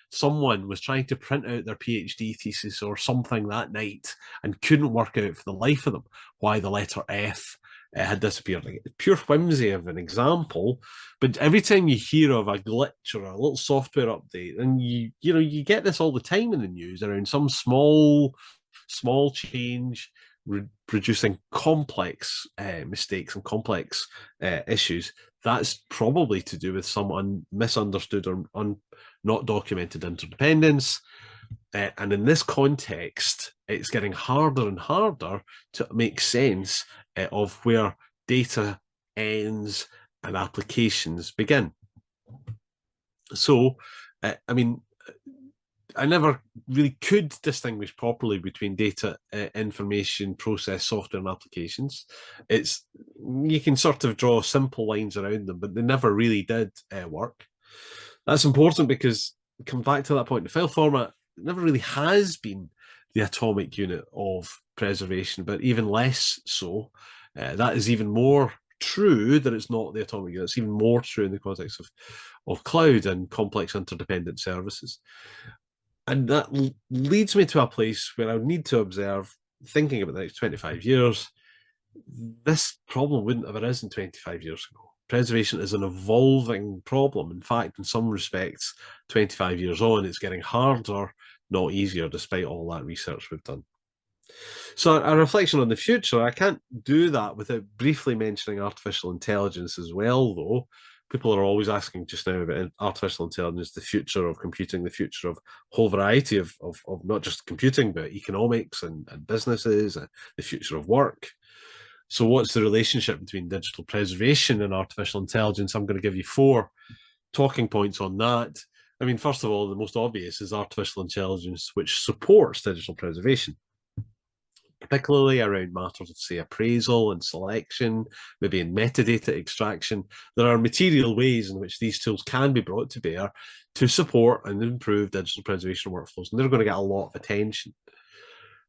someone was trying to print out their PhD thesis or something that night and couldn't work out for the life of them why the letter F had disappeared. Like, pure whimsy of an example, but every time you hear of a glitch or a little software update, and you get this all the time in the news around some small change producing complex mistakes and complex issues, that's probably to do with some misunderstood or not documented interdependence. And in this context, it's getting harder and harder to make sense of where data ends and applications begin. So, I mean, I never really could distinguish properly between data, information, process, software, and applications. You can sort of draw simple lines around them, but they never really did work. That's important because, come back to that point, the file format never really has been the atomic unit of preservation, but even less so. That is even more true that it's not the atomic unit. It's even more true in the context of cloud and complex interdependent services. And that leads me to a place where I would need to observe, thinking about the next 25 years, this problem wouldn't have arisen 25 years ago. Preservation is an evolving problem. In fact, in some respects, 25 years on, it's getting harder, not easier, despite all that research we've done. So a reflection on the future, I can't do that without briefly mentioning artificial intelligence as well, though. People are always asking just now about artificial intelligence, the future of computing, the future of a whole variety of not just computing, but economics and businesses, and the future of work. So what's the relationship between digital preservation and artificial intelligence? I'm going to give you 4 talking points on that. I mean, first of all, the most obvious is artificial intelligence, which supports digital preservation, particularly around matters of, say, appraisal and selection, maybe in metadata extraction. There are material ways in which these tools can be brought to bear to support and improve digital preservation workflows, and they're going to get a lot of attention.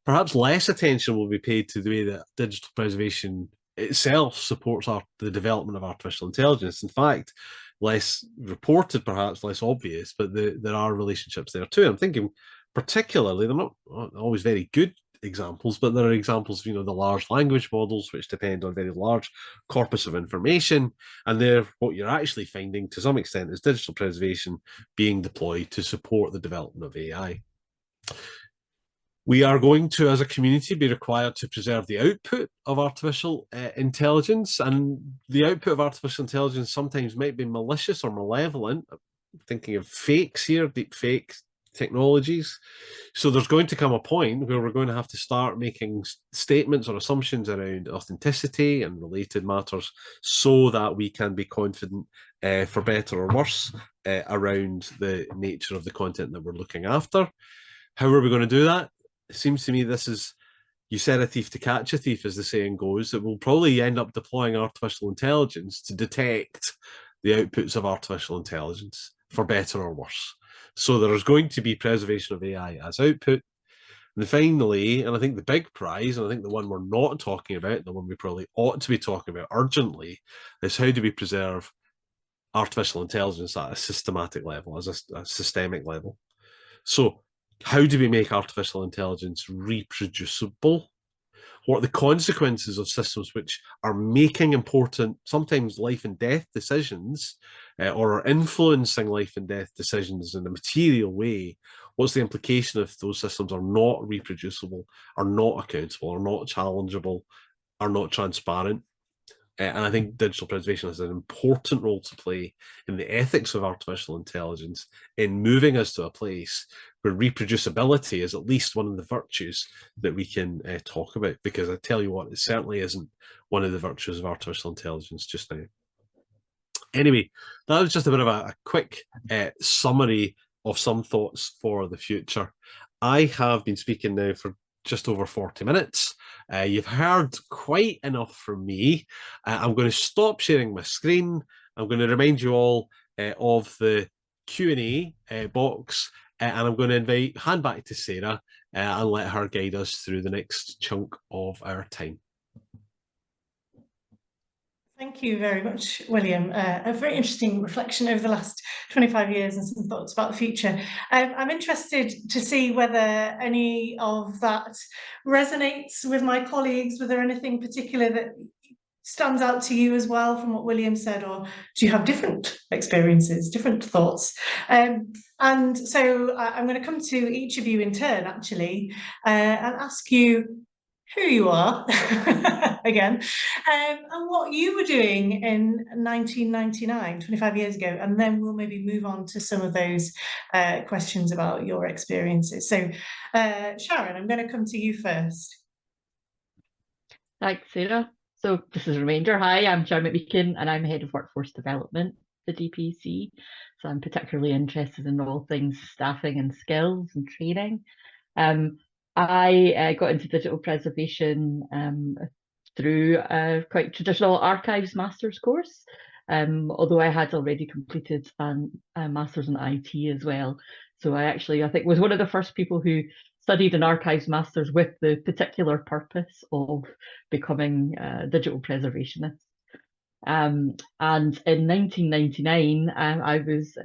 Perhaps less attention will be paid to the way that digital preservation itself supports the development of artificial intelligence. In fact, less reported, perhaps less obvious, but there are relationships there too. I'm thinking particularly, they're not always very good examples, but there are examples of, the large language models, which depend on very large corpus of information, and there, what you're actually finding to some extent is digital preservation being deployed to support the development of AI. We are going to, as a community, be required to preserve the output of artificial intelligence, and the output of artificial intelligence sometimes might be malicious or malevolent. I'm thinking of fakes here, deep fake technologies. So there's going to come a point where we're going to have to start making statements or assumptions around authenticity and related matters so that we can be confident, for better or worse, around the nature of the content that we're looking after. How are we going to do that? It seems to me this is, you set a thief to catch a thief, as the saying goes, that we'll probably end up deploying artificial intelligence to detect the outputs of artificial intelligence, for better or worse. So there is going to be preservation of AI as output. And finally, and I think the big prize, and I think the one we're not talking about, the one we probably ought to be talking about urgently, is how do we preserve artificial intelligence at a systematic level, as a systemic level. So how do we make artificial intelligence reproducible? What are the consequences of systems which are making important, sometimes life and death decisions, or are influencing life and death decisions in a material way? What's the implication if those systems are not reproducible, are not accountable, are not challengeable, are not transparent? And I think digital preservation has an important role to play in the ethics of artificial intelligence, in moving us to a place where reproducibility is at least one of the virtues that we can talk about, because I tell you what, it certainly isn't one of the virtues of artificial intelligence just now. Anyway, that was just a bit of a quick summary of some thoughts for the future. I have been speaking now for just over 40 minutes. You've heard quite enough from me. I'm going to stop sharing my screen. I'm going to remind you all of the Q&A box, and I'm going to hand back to Sarah and let her guide us through the next chunk of our time. Thank you very much, William. A very interesting reflection over the last 25 years and some thoughts about the future. I'm interested to see whether any of that resonates with my colleagues. Was there anything particular that stands out to you as well from what William said, or do you have different experiences, different thoughts? And so I'm going to come to each of you in turn, actually, and ask you who you are again, and what you were doing in 1999, 25 years ago, and then we'll maybe move on to some of those questions about your experiences. So Sharon, I'm going to come to you first. Thanks, Sarah. So this is a reminder. Hi, I'm Sharon McMeekin, and I'm Head of Workforce Development at the DPC. So I'm particularly interested in all things staffing and skills and training. I got into digital preservation through a quite traditional archives master's course, although I had already completed a master's in IT as well. So I think was one of the first people who studied an archives master's with the particular purpose of becoming a digital preservationist. And in 1999, I was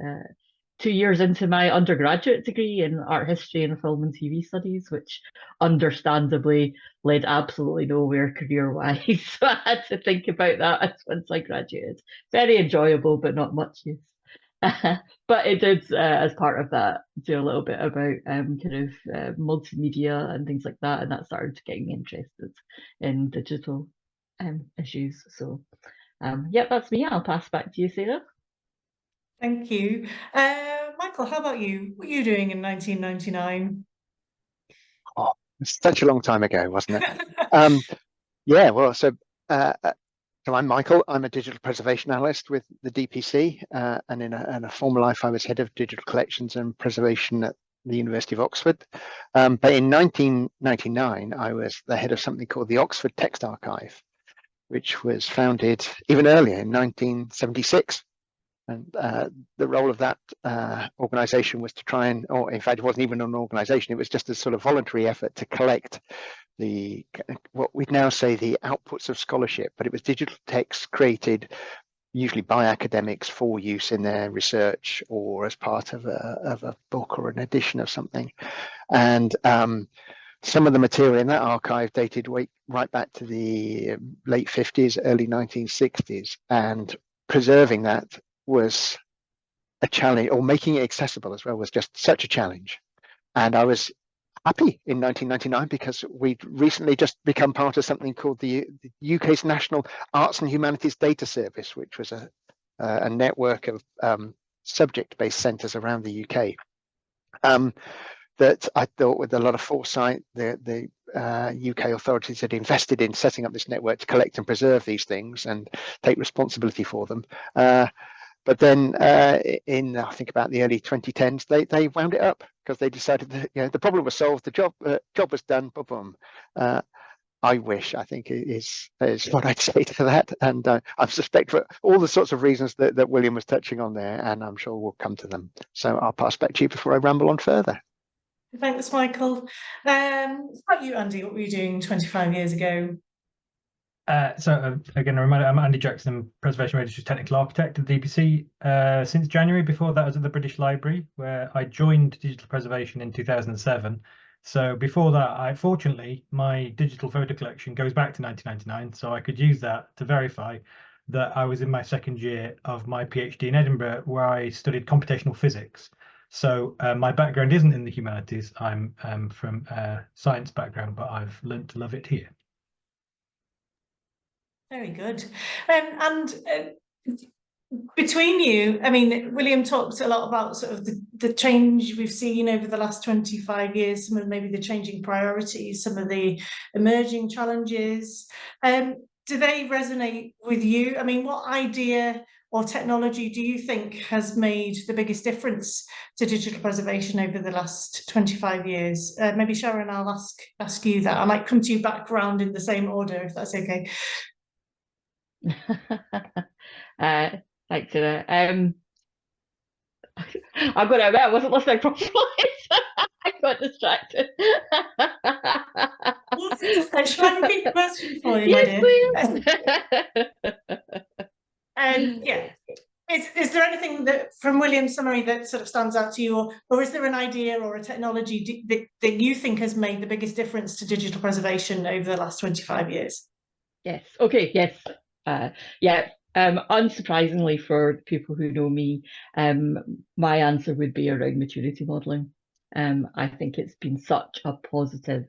2 years into my undergraduate degree in art history and film and TV studies, which understandably led absolutely nowhere career-wise. So I had to think about that once I graduated. Very enjoyable, but not much use. But it did, as part of that, do a little bit about multimedia and things like that, and that started getting me interested in digital issues. So, yeah, that's me. I'll pass back to you, Sarah. Thank you. Michael, how about you? What were you doing in 1999? Oh, it's such a long time ago, wasn't it? Yeah, well, so I'm Michael. I'm a digital preservation analyst with the DPC, and in a former life, I was head of digital collections and preservation at the University of Oxford. But in 1999, I was the head of something called the Oxford Text Archive, which was founded even earlier in 1976. And the role of that organization was to try and, or in fact, it wasn't even an organization, it was just a sort of voluntary effort to collect what we'd now say the outputs of scholarship, but it was digital texts created usually by academics for use in their research or as part of a book or an edition of something. And some of the material in that archive dated right back to the late 50s, early 1960s, and preserving that was a challenge, or making it accessible as well was just such a challenge. And I was happy in 1999 because we'd recently just become part of something called the UK's National Arts and Humanities Data Service, which was a network of subject-based centres around the UK. That I thought with a lot of foresight, the UK authorities had invested in setting up this network to collect and preserve these things and take responsibility for them. But then in, I think, about the early 2010s, they wound it up because they decided that the problem was solved, the job was done, boom, boom. I wish, I think, is what I'd say to that. And I suspect for all the sorts of reasons that William was touching on there, and I'm sure we'll come to them. So I'll pass back to you before I ramble on further. Thanks, Michael. How about you, Andy? What were you doing 25 years ago? So again, a reminder, I'm Andy Jackson, Preservation Registry Technical Architect at the DPC since January. Before that, I was at the British Library, where I joined digital preservation in 2007. So before that, fortunately, my digital photo collection goes back to 1999, so I could use that to verify that I was in my second year of my PhD in Edinburgh, where I studied computational physics. So my background isn't in the humanities. I'm from a science background, but I've learned to love it here. Very good. And between you, I mean, William talked a lot about sort of the change we've seen over the last 25 years, some of maybe the changing priorities, some of the emerging challenges. Do they resonate with you? I mean, what idea or technology do you think has made the biggest difference to digital preservation over the last 25 years? Maybe Sharon, I'll ask you that. I might come to you back round in the same order, if that's okay. Thanks, Sarah. I'm going to admit I wasn't listening properly. I got distracted. Shall I repeat the question for you, my Yes, dear? please. Yeah. Is there anything that from William's summary that sort of stands out to you, or is there an idea or a technology that you think has made the biggest difference to digital preservation over the last 25 years? Yes. Okay. Yes. Yeah. Unsurprisingly for people who know me, my answer would be around maturity modelling. I think it's been such a positive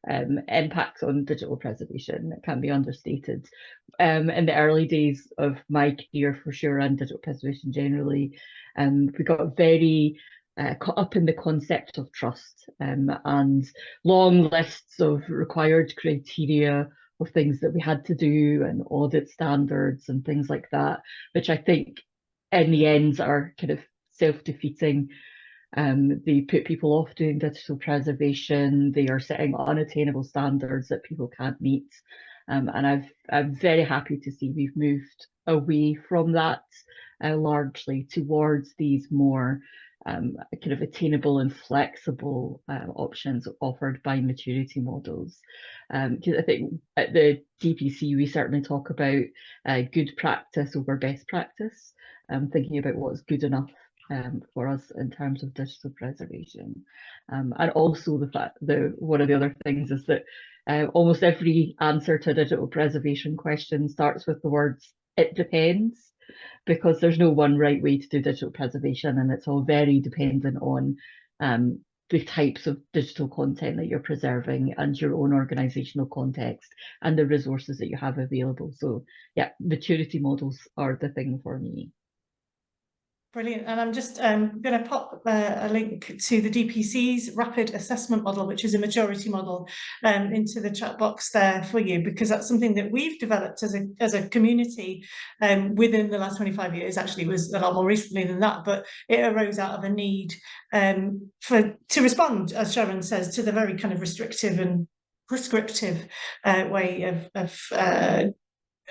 impact on digital preservation that can be understated. In the early days of my career, for sure, and digital preservation generally, we got very caught up in the concept of trust and long lists of required criteria of things that we had to do and audit standards and things like that, which I think in the end are kind of self-defeating. They put people off doing digital preservation. They are setting unattainable standards that people can't meet. And I'm very happy to see we've moved away from that largely towards these more kind of attainable and flexible options offered by maturity models. Because I think at the DPC, we certainly talk about good practice over best practice, thinking about what's good enough for us in terms of digital preservation. And also the fact that one of the other things is that almost every answer to a digital preservation question starts with the words, "it depends," because there's no one right way to do digital preservation, and it's all very dependent on the types of digital content that you're preserving and your own organizational context and the resources that you have available. So yeah, maturity models are the thing for me. Brilliant. And I'm just going to pop a link to the DPC's rapid assessment model, which is a maturity model, into the chat box there for you, because that's something that we've developed as a community within the last 25 years. Actually, it was a lot more recently than that, but it arose out of a need to respond, as Sharon says, to the very kind of restrictive and prescriptive way of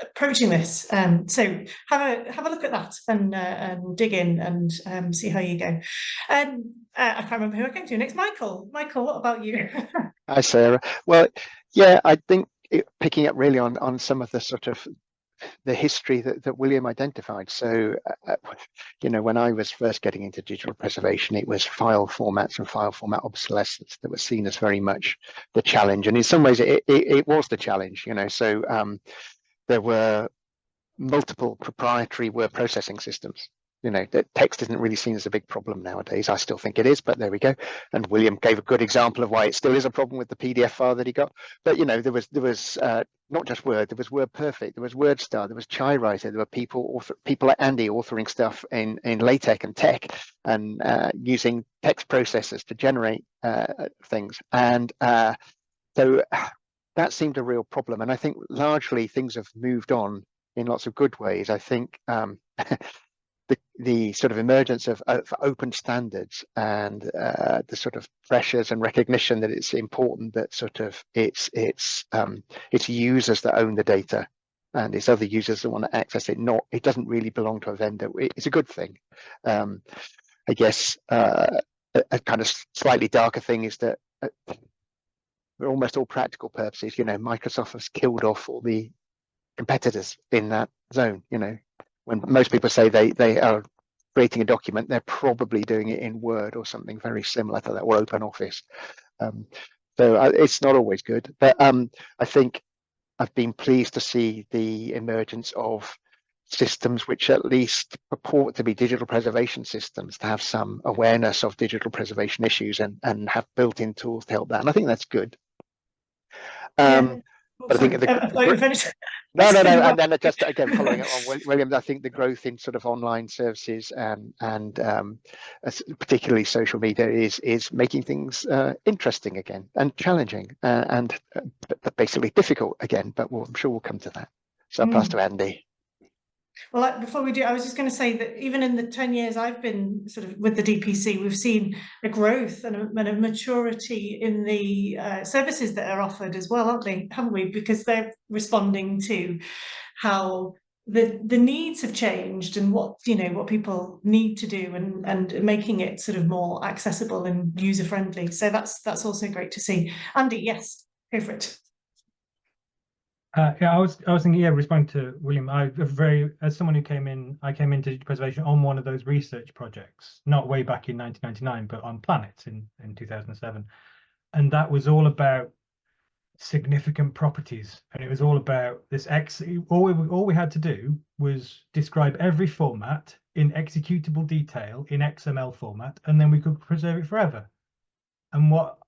approaching this. So have a look at that and dig in and see how you go. I can't remember who I came to next. Michael, what about you? Hi, Sarah. Well, yeah, I think picking up really on some of the sort of the history that William identified. So, when I was first getting into digital preservation, it was file formats and file format obsolescence that was seen as very much the challenge. And in some ways, it was the challenge, So there were multiple proprietary word processing systems. That text isn't really seen as a big problem nowadays. I still think it is, but there we go. And William gave a good example of why it still is a problem with the PDF file that he got. But there was not just Word. There was WordPerfect. There was WordStar. There was ChaiWriter. There were people like Andy authoring stuff in LaTeX and Tech and using text processors to generate things. And so that seemed a real problem. And I think largely things have moved on in lots of good ways. I think the sort of emergence of open standards and the sort of pressures and recognition that it's important that sort of it's users that own the data and it's other users that want to access it. It doesn't really belong to a vendor. It's a good thing. I guess a kind of slightly darker thing is that for almost all practical purposes, Microsoft has killed off all the competitors in that zone. When most people say they are creating a document, they're probably doing it in Word or something very similar to that, or OpenOffice. So it's not always good, but I think I've been pleased to see the emergence of systems which at least purport to be digital preservation systems, to have some awareness of digital preservation issues and have built-in tools to help that. And I think that's good. But I think no. And then just again following up on William, I think the growth in sort of online services and particularly social media is making things interesting again and challenging and basically difficult again. But I'm sure we'll come to that. So I'll pass to Andy. Well, before we do, I was just going to say that even in the 10 years I've been sort of with the DPC, we've seen a growth and a maturity in the services that are offered as well, haven't we? Because they're responding to how the needs have changed and what people need to do, and making it sort of more accessible and user friendly. So that's also great to see. Andy, yes, go for it. Yeah, I was thinking, yeah, responding to William, as someone who I came into digital preservation on one of those research projects, not way back in 1999, but on planets in 2007. And that was all about significant properties. And it was all about this all we had to do was describe every format in executable detail in XML format, and then we could preserve it forever. And what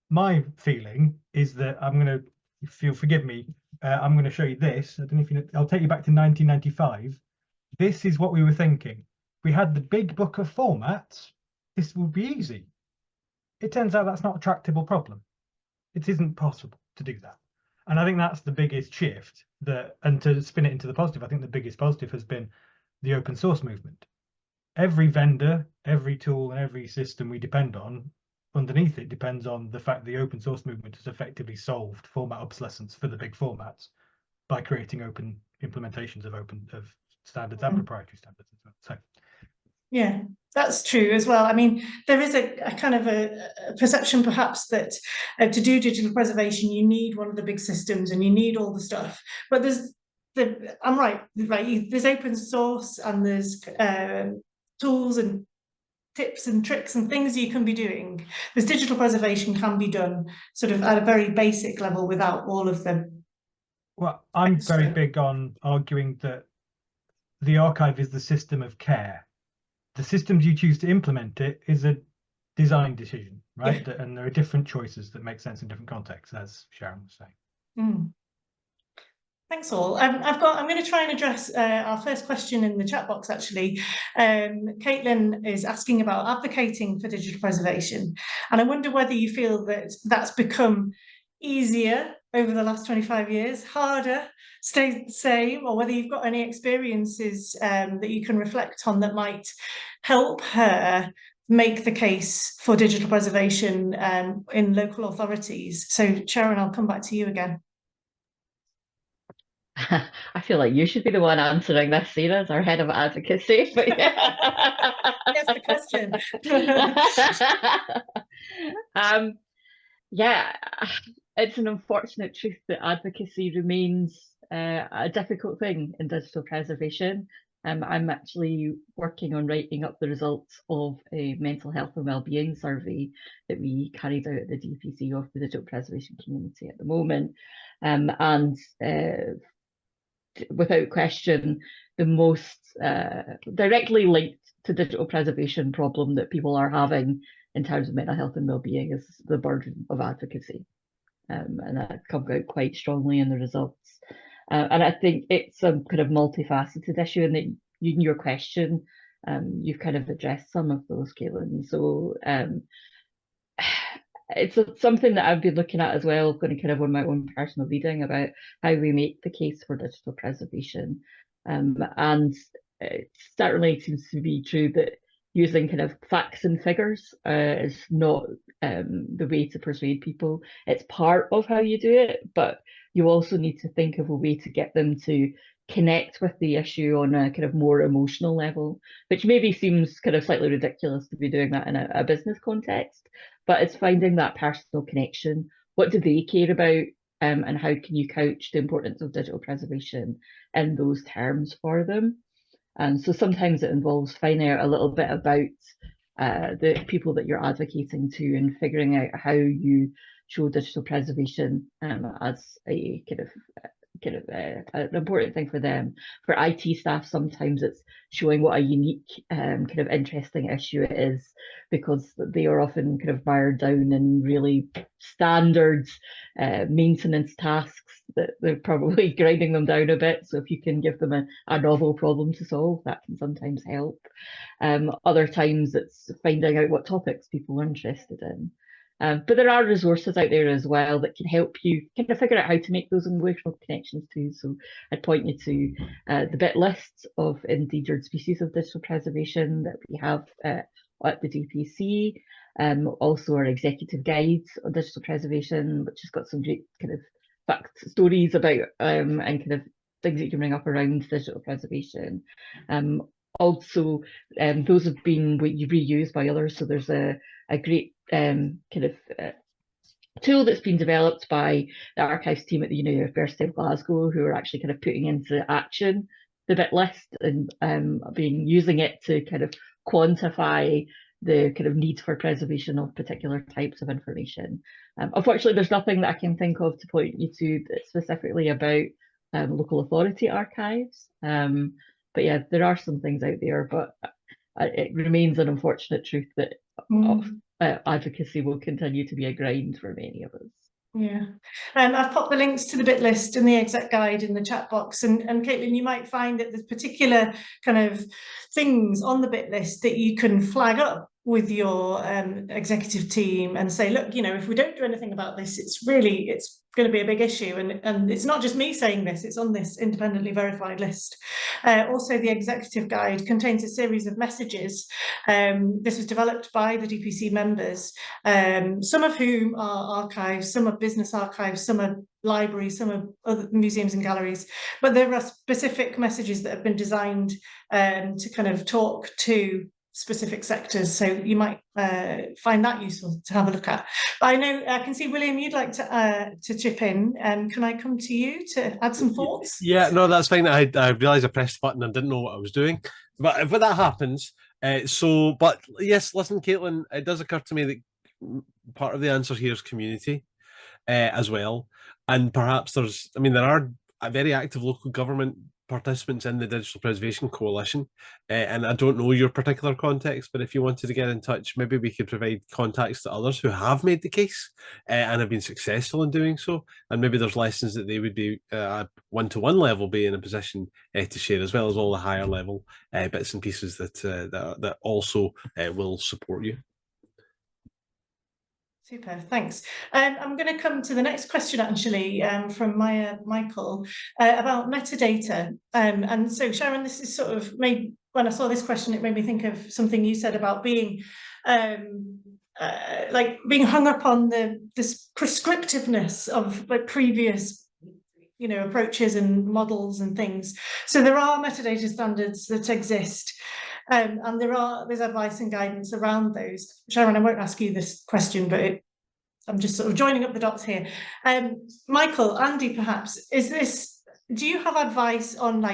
my feeling is that if you'll forgive me, I'm going to show you this. I don't know if you know, I'll take you back to 1995. This is what we were thinking. We had the big book of formats. This would be easy. It turns out that's not a tractable problem. It isn't possible to do that. And I think that's the biggest shift, and to spin it into the positive, I think the biggest positive has been the open source movement. Every vendor, every tool, and every system we depend on, underneath it depends on the fact the open source movement has effectively solved format obsolescence for the big formats by creating open implementations of standards and proprietary standards as well. So yeah, that's true as well. I mean, there is a kind of a perception perhaps that to do digital preservation you need one of the big systems and you need all the stuff, but I'm right, there's open source and there's tools and tips and tricks and things you can be doing. This digital preservation can be done sort of at a very basic level without all of them. Well, I'm very big on arguing that the archive is the system of care. The systems you choose to implement it is a design decision, right? Yeah. And there are different choices that make sense in different contexts, as Sharon was saying. Mm. Thanks all. I'm going to try and address our first question in the chat box, actually. Caitlin is asking about advocating for digital preservation. And I wonder whether you feel that that's become easier over the last 25 years, harder, stayed the same, or whether you've got any experiences that you can reflect on that might help her make the case for digital preservation in local authorities. So Sharon, I'll come back to you again. I feel like you should be the one answering this, Sarah, as our head of advocacy. But yeah. That's the question. Yeah, it's an unfortunate truth that advocacy remains a difficult thing in digital preservation. I'm actually working on writing up the results of a mental health and wellbeing survey that we carried out at the DPC of the digital preservation community at the moment. And without question, the most directly linked to digital preservation problem that people are having in terms of mental health and well-being is the burden of advocacy. And that's come out quite strongly in the results. And I think it's a kind of multifaceted issue, and that in your question, you've kind of addressed some of those, Caitlin. So it's something that I've been looking at as well, going to kind of on my own personal reading about how we make the case for digital preservation. And it certainly seems to be true that using kind of facts and figures is not the way to persuade people. It's part of how you do it, but you also need to think of a way to get them to connect with the issue on a kind of more emotional level, which maybe seems kind of slightly ridiculous to be doing that in a business context, but it's finding that personal connection. What do they care about? And how can you couch the importance of digital preservation in those terms for them? And so sometimes it involves finding out a little bit about the people that you're advocating to and figuring out how you show digital preservation as a kind of an important thing for them. For IT staff, sometimes it's showing what a unique kind of interesting issue it is, because they are often kind of mired down in really standard maintenance tasks that they're probably grinding them down a bit. So if you can give them a novel problem to solve, that can sometimes help. Other times it's finding out what topics people are interested in. But there are resources out there as well that can help you kind of figure out how to make those emotional connections too. So I'd point you to the bit lists of endangered species of digital preservation that we have at the DPC. Also our executive guides on digital preservation, which has got some great kind of fact stories about and kind of things that you can bring up around digital preservation. Also, those have been reused by others. So there's a great kind of tool that's been developed by the archives team at the University of Glasgow, who are actually kind of putting into action the bit list and using it to kind of quantify the kind of need for preservation of particular types of information. Unfortunately, there's nothing that I can think of to point you to that's specifically about local authority archives. But yeah, there are some things out there, but it remains an unfortunate truth that advocacy will continue to be a grind for many of us. Yeah, I've popped the links to the bit list and the exec guide in the chat box, and Caitlin, you might find that there's particular kind of things on the bit list that you can flag up with your executive team and say, look, if we don't do anything about this, it's going to be a big issue. And it's not just me saying this, it's on this independently verified list. Also, the executive guide contains a series of messages. This was developed by the DPC members, some of whom are archives, some are business archives, some are libraries, some are other museums and galleries. But there are specific messages that have been designed to kind of talk to specific sectors, so you might find that useful to have a look at. But I know I can see William, you'd like to chip in. Can I come to you to add some thoughts? Yeah, no, that's fine. I realised I pressed the button and didn't know what I was doing, but if that happens, but yes, listen, Caitlin, it does occur to me that part of the answer here is community as well, and perhaps there are a very active local government participants in the Digital Preservation Coalition, and I don't know your particular context, but if you wanted to get in touch, maybe we could provide contacts to others who have made the case and have been successful in doing so, and maybe there's lessons that they would be at one-to-one level be in a position to share, as well as all the higher level bits and pieces that also will support you. Super, thanks. I'm going to come to the next question, actually, from Michael about metadata. And so, Sharon, this is sort of made, when I saw this question, it made me think of something you said about being being hung up on this prescriptiveness of previous approaches and models and things. So there are metadata standards that exist. And there's advice and guidance around those. Sharon, I won't ask you this question, but I'm just sort of joining up the dots here. Michael, Andy, perhaps, do you have advice on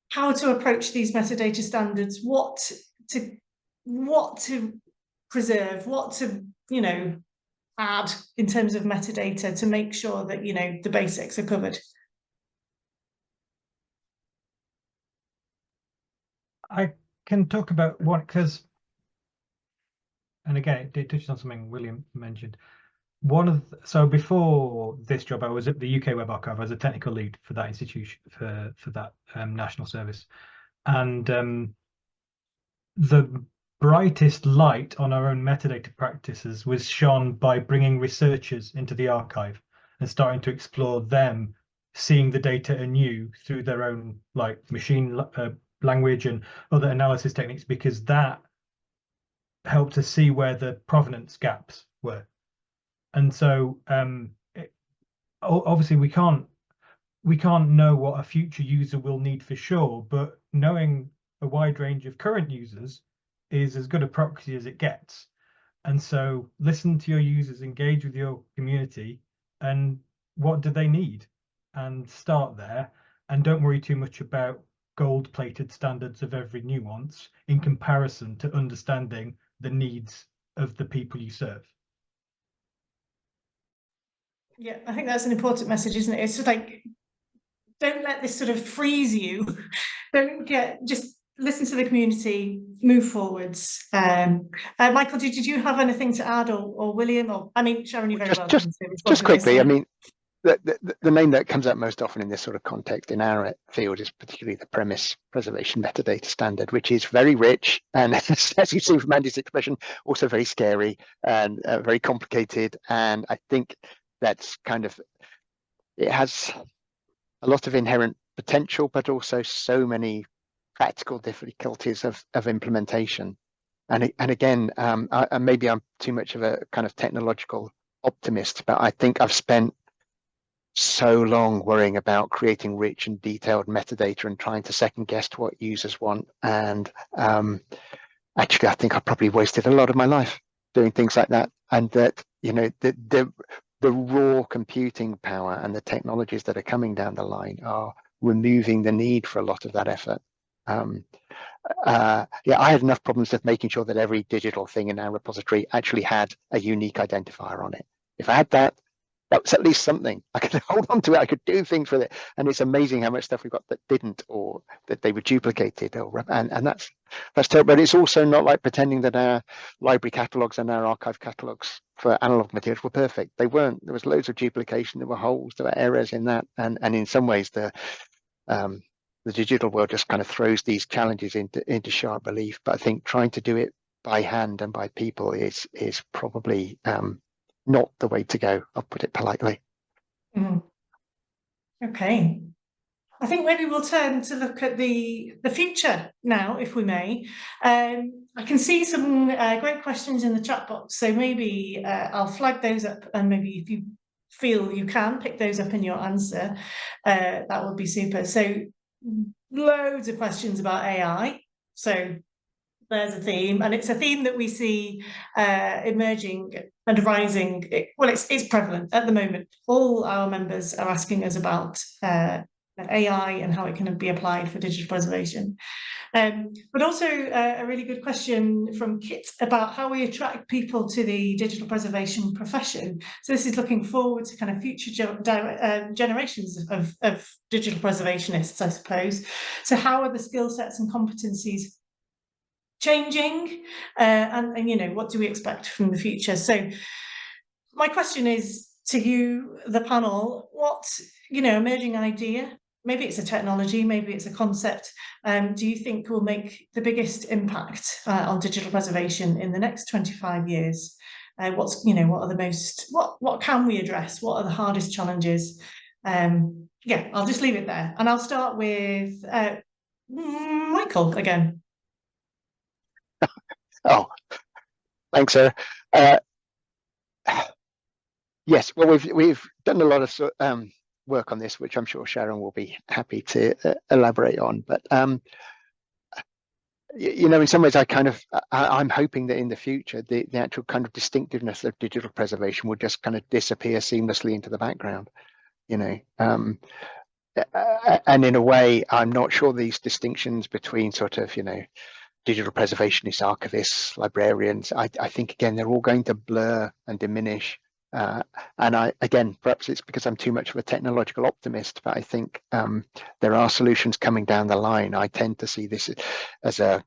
how to approach these metadata standards, what to preserve, what to add in terms of metadata to make sure that the basics are covered? I can talk about one, and again, it touches on something William mentioned. So before this job, I was at the UK Web Archive as a technical lead for that institution, for that national service, and the brightest light on our own metadata practices was shone by bringing researchers into the archive and starting to explore them, seeing the data anew through their own machine language and other analysis techniques, because that helped us see where the provenance gaps were. And so obviously we can't know what a future user will need for sure, but knowing a wide range of current users is as good a proxy as it gets. And so listen to your users, engage with your community, and what do they need, and start there, and don't worry too much about gold-plated standards of every nuance in comparison to understanding the needs of the people you serve. Yeah, I think that's an important message, isn't it? It's just don't let this sort of freeze you. Just listen to the community, move forwards. Michael, did you have anything to add, or William, or Sharon, you very well. Just quickly, the name that comes up most often in this sort of context in our field is particularly the premise preservation metadata standard, which is very rich and, as you've seen from Andy's expression, also very scary and very complicated. And I think that's it has a lot of inherent potential, but also so many practical difficulties of implementation. And again, maybe I'm too much of a kind of technological optimist, but I think I've spent so long worrying about creating rich and detailed metadata and trying to second guess what users want. And actually, I think I probably wasted a lot of my life doing things like that. And that, you know, the raw computing power and the technologies that are coming down the line are removing the need for a lot of that effort. Yeah, I had enough problems with making sure that every digital thing in our repository actually had a unique identifier on it. If I had that, that was at least something. I could hold on to it. I could do things with it. And it's amazing how much stuff we got that didn't, or that they were duplicated, or and that's terrible. But it's also not like pretending that our library catalogs and our archive catalogs for analog materials were perfect. They weren't. There was loads of duplication. There were holes. There were errors in that. And in some ways, the digital world just kind of throws these challenges into sharp relief. But I think trying to do it by hand and by people is probably not the way to go. I'll put it politely. Okay. I think maybe we'll turn to look at the future now, if we may. I can see some great questions in the chat box, so maybe I'll flag those up, and maybe if you feel you can pick those up in your answer, that would be super. So loads of questions about AI. So there's a theme, and it's a theme that we see emerging and rising. Well, it's prevalent at the moment. All our members are asking us about AI and how it can be applied for digital preservation. But also a really good question from Kit about how we attract people to the digital preservation profession. So this is looking forward to kind of future generations of digital preservationists, I suppose. So how are the skill sets and competencies changing, and you know, what do we expect from the future? So my question is to you, the panel, what, you know, emerging idea, maybe it's a technology, maybe it's a concept, do you think will make the biggest impact on digital preservation in the next 25 years? What's, you know, what are the most, what can we address? What are the hardest challenges? Yeah, I'll just leave it there, and I'll start with Michael again. Oh, thanks, Sarah. Yes, well, we've done a lot of work on this, which I'm sure Sharon will be happy to elaborate on. But you know, in some ways, I'm hoping that in the future, the actual kind of distinctiveness of digital preservation will just kind of disappear seamlessly into the background. You know, and in a way, I'm not sure these distinctions between sort of, you know, digital preservationists, archivists, librarians, I think, again, they're all going to blur and diminish. And again, perhaps it's because I'm too much of a technological optimist, but I think there are solutions coming down the line. I tend to see this as a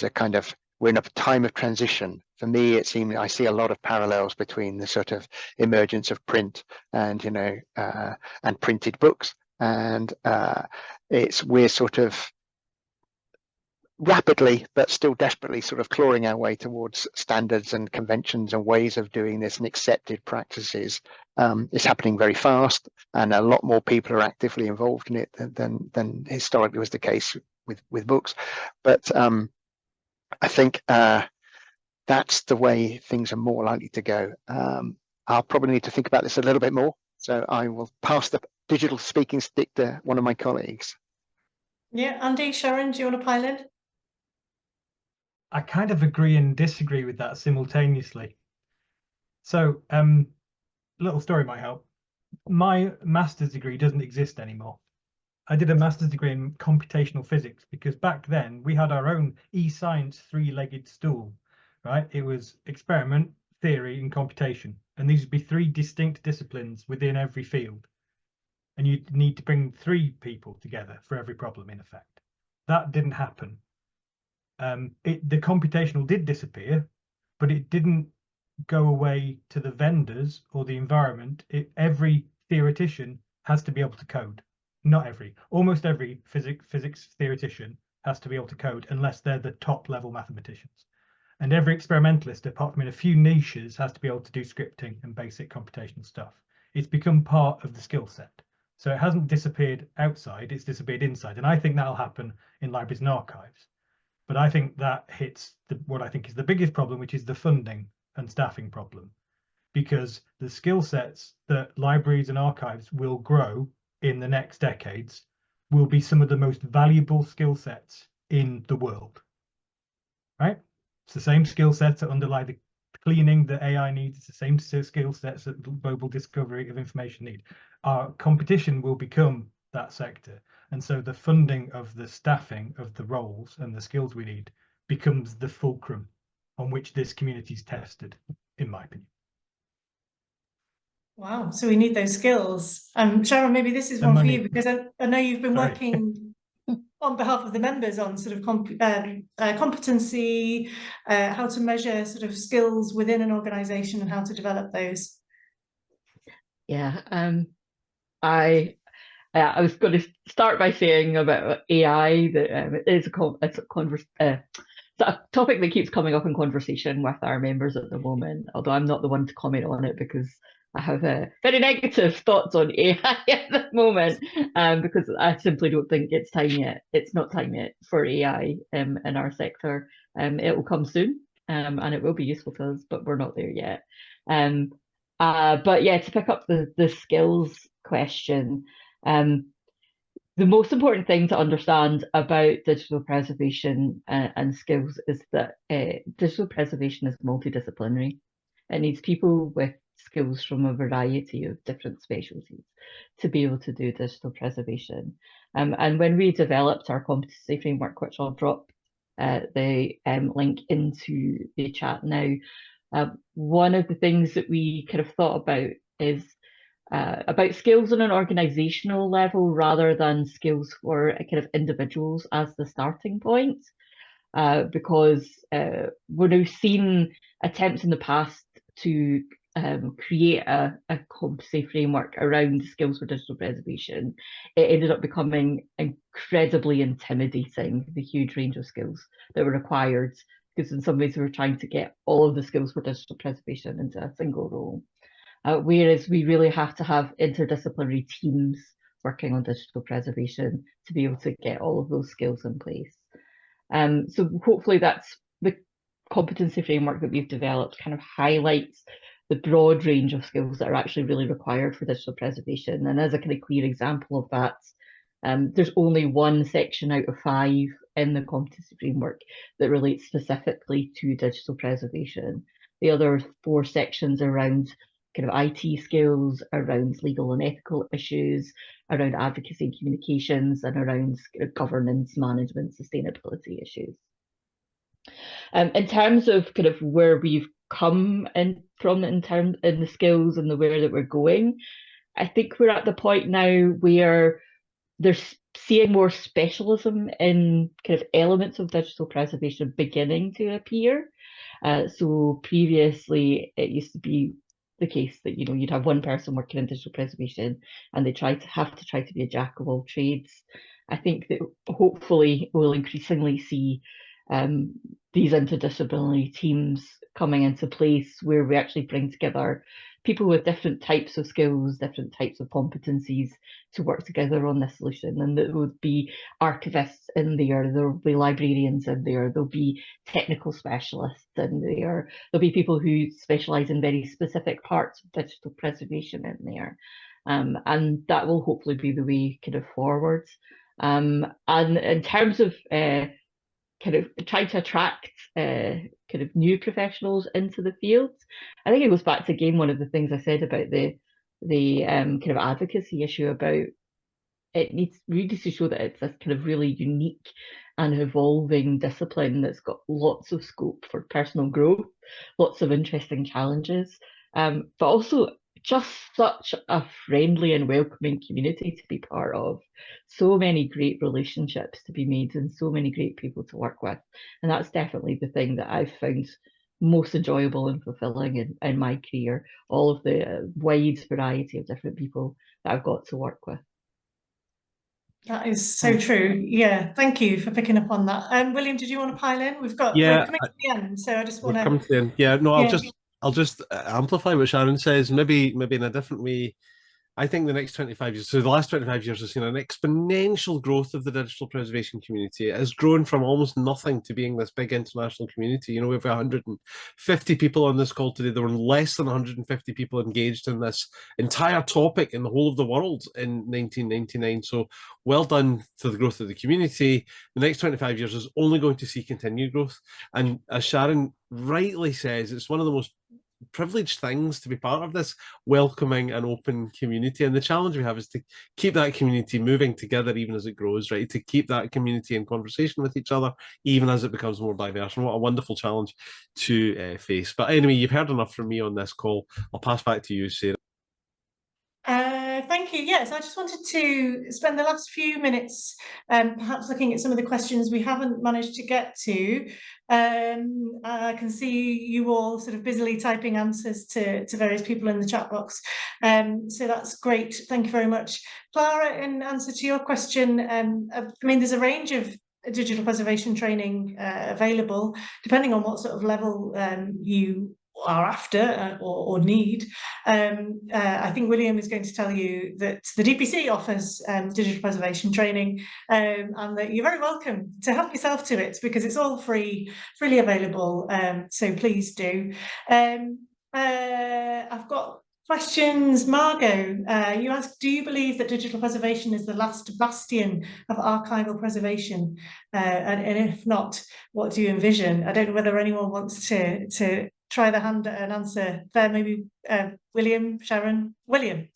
kind of, we're in a time of transition. For me, it seems I see a lot of parallels between the sort of emergence of print and, you know, and printed books. And we're sort of rapidly, but still desperately, sort of clawing our way towards standards and conventions and ways of doing this and accepted practices. It's happening very fast, and a lot more people are actively involved in it than historically was the case with books. But I think that's the way things are more likely to go. I'll probably need to think about this a little bit more, so I will pass the digital speaking stick to one of my colleagues. Yeah, Andy, Sharon, do you want to pile in? I kind of agree and disagree with that simultaneously. So, little story might help. My master's degree doesn't exist anymore. I did a master's degree in computational physics because back then we had our own e-science three-legged stool, right? It was experiment, theory, and computation. And these would be three distinct disciplines within every field. And you'd need to bring three people together for every problem, in effect. That didn't happen. The computational did disappear, but it didn't go away to the vendors or the environment. Every theoretician has to be able to code. Not every, almost every physics theoretician has to be able to code unless they're the top level mathematicians. And every experimentalist, apart from in a few niches, has to be able to do scripting and basic computational stuff. It's become part of the skill set. So it hasn't disappeared outside, it's disappeared inside. And I think that'll happen in libraries and archives. But I think that hits what I think is the biggest problem, which is the funding and staffing problem. because the skill sets that libraries and archives will grow in the next decades will be some of the most valuable skill sets in the world, right? It's the same skill sets that underlie the cleaning that AI needs. It's the same skill sets that global discovery of information need. Our competition will become that sector. And so the funding of the staffing of the roles and the skills we need becomes the fulcrum on which this community is tested, in my opinion. Wow, so we need those skills. Sharon, maybe this is The one money. for you, because I know you've been Sorry. working on behalf of the members on sort of competency, how to measure sort of skills within an organisation and how to develop those. Yeah, I was going to start by saying about AI that it is a topic that keeps coming up in conversation with our members at the moment, although I'm not the one to comment on it because I have very negative thoughts on AI at the moment, because I simply don't think it's time yet. It's not time yet for AI in our sector. It will come soon, and it will be useful to us, but we're not there yet. But yeah, to pick up the skills question, the most important thing to understand about digital preservation and skills is that digital preservation is multidisciplinary. It needs people with skills from a variety of different specialties to be able to do digital preservation. And when we developed our competency framework, which I'll drop the link into the chat now, one of the things that we kind of thought about is about skills on an organizational level rather than skills for kind of individuals as the starting point, because we've seen attempts in the past to create a competency framework around skills for digital preservation. It ended up becoming incredibly intimidating, the huge range of skills that were required, because in some ways we were trying to get all of the skills for digital preservation into a single role. Whereas we really have to have interdisciplinary teams working on digital preservation to be able to get all of those skills in place. So hopefully that's the competency framework that we've developed kind of highlights the broad range of skills that are actually really required for digital preservation. And as a kind of clear example of that, there's only one section out of 5 in the competency framework that relates specifically to digital preservation. The other 4 sections around kind of IT skills, around legal and ethical issues, around advocacy and communications, and around governance, management, sustainability issues. In terms of kind of where we've come from in the skills and the where that we're going, I think we're at the point now where there's seeing more specialism in kind of elements of digital preservation beginning to appear. So previously it used to be the case that, you know, you'd have one person working in digital preservation and they have to try to be a jack of all trades. I think that hopefully we'll increasingly see these interdisciplinary teams coming into place where we actually bring together people with different types of skills, different types of competencies to work together on this solution. And there would be archivists in there, there'll be librarians in there, there'll be technical specialists in there, there'll be people who specialise in very specific parts of digital preservation in there. And that will hopefully be the way kind of forward. And in terms of kind of trying to attract kind of new professionals into the field, I think it goes back to, again, one of the things I said about the kind of advocacy issue about it needs really to show that it's a kind of really unique and evolving discipline that's got lots of scope for personal growth, lots of interesting challenges, but also just such a friendly and welcoming community to be part of. So many great relationships to be made and so many great people to work with. And that's definitely the thing that I've found most enjoyable and fulfilling in my career, all of the wide variety of different people that I've got to work with. That is so true. Yeah, thank you for picking up on that. William, did you want to pile in? We're coming to the end, so I just want to come to the end. Yeah, no, I'll just amplify what Sharon says, maybe in a different way. I think the next 25 years, so the last 25 years has seen an exponential growth of the digital preservation community. It has grown from almost nothing to being this big international community. You know, we have 150 people on this call today. There were less than 150 people engaged in this entire topic in the whole of the world in 1999. So well done to the growth of the community. The next 25 years is only going to see continued growth. And as Sharon rightly says, it's one of the most privileged things to be part of this welcoming and open community. And the challenge we have is to keep that community moving together even as it grows, right? To keep that community in conversation with each other even as it becomes more diverse. And what a wonderful challenge to face. But anyway, you've heard enough from me on this call. I'll pass back to you, Sarah. Thank you. Yes, I just wanted to spend the last few minutes perhaps looking at some of the questions we haven't managed to get to. I can see you all sort of busily typing answers to various people in the chat box. So that's great. Thank you very much. Clara, in answer to your question, I mean, there's a range of digital preservation training available, depending on what sort of level you are after or need. I think William is going to tell you that the DPC offers digital preservation training, and that you're very welcome to help yourself to it because it's all freely available. So please do. I've got questions. Margot, you asked, do you believe that digital preservation is the last bastion of archival preservation? And if not, what do you envision? I don't know whether anyone wants to try their hand at an answer there. Maybe William, Sharon. William.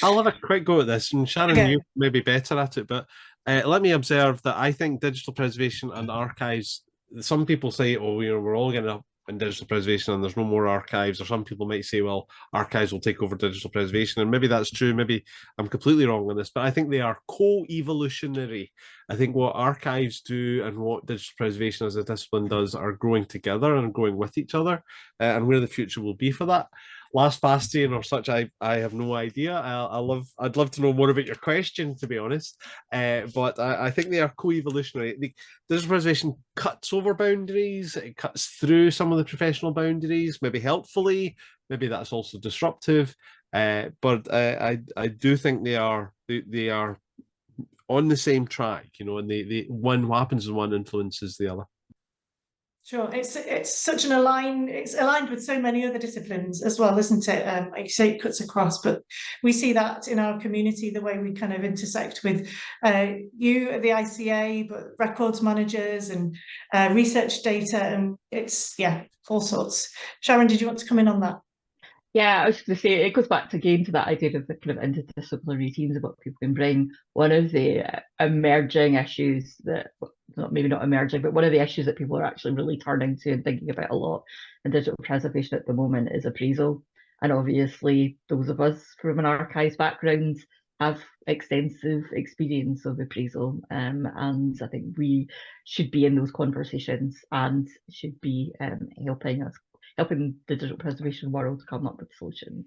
I'll have a quick go at this, and Sharon, okay, you may be better at it, but let me observe that I think digital preservation and archives, some people say, oh, you know, we're all getting up in digital preservation and there's no more archives, or some people might say, well, archives will take over digital preservation, and maybe that's true, maybe I'm completely wrong on this, but I think they are co-evolutionary. I think what archives do and what digital preservation as a discipline does are growing together and growing with each other, and where the future will be for that. Last bastion or such, I have no idea. I'd love to know more about your question, to be honest. But I think they are co-evolutionary. Digital preservation cuts over boundaries. It cuts through some of the professional boundaries, maybe helpfully. Maybe that's also disruptive. But I do think they are on the same track, you know, and what happens in one influences the other. Sure, it's such an it's aligned with so many other disciplines as well, isn't it? Like you say, it cuts across, but we see that in our community, the way we kind of intersect with you at the ICA, but records managers and research data, and it's, yeah, all sorts. Sharon, did you want to come in on that? Yeah, I was going to say, it goes back again to that idea of the kind of interdisciplinary teams of what people can bring. One of the emerging issues that, maybe not emerging, but one of the issues that people are actually really turning to and thinking about a lot in digital preservation at the moment is appraisal. And obviously, those of us from an archives background have extensive experience of appraisal. And I think we should be in those conversations and should be helping the digital preservation world come up with solutions.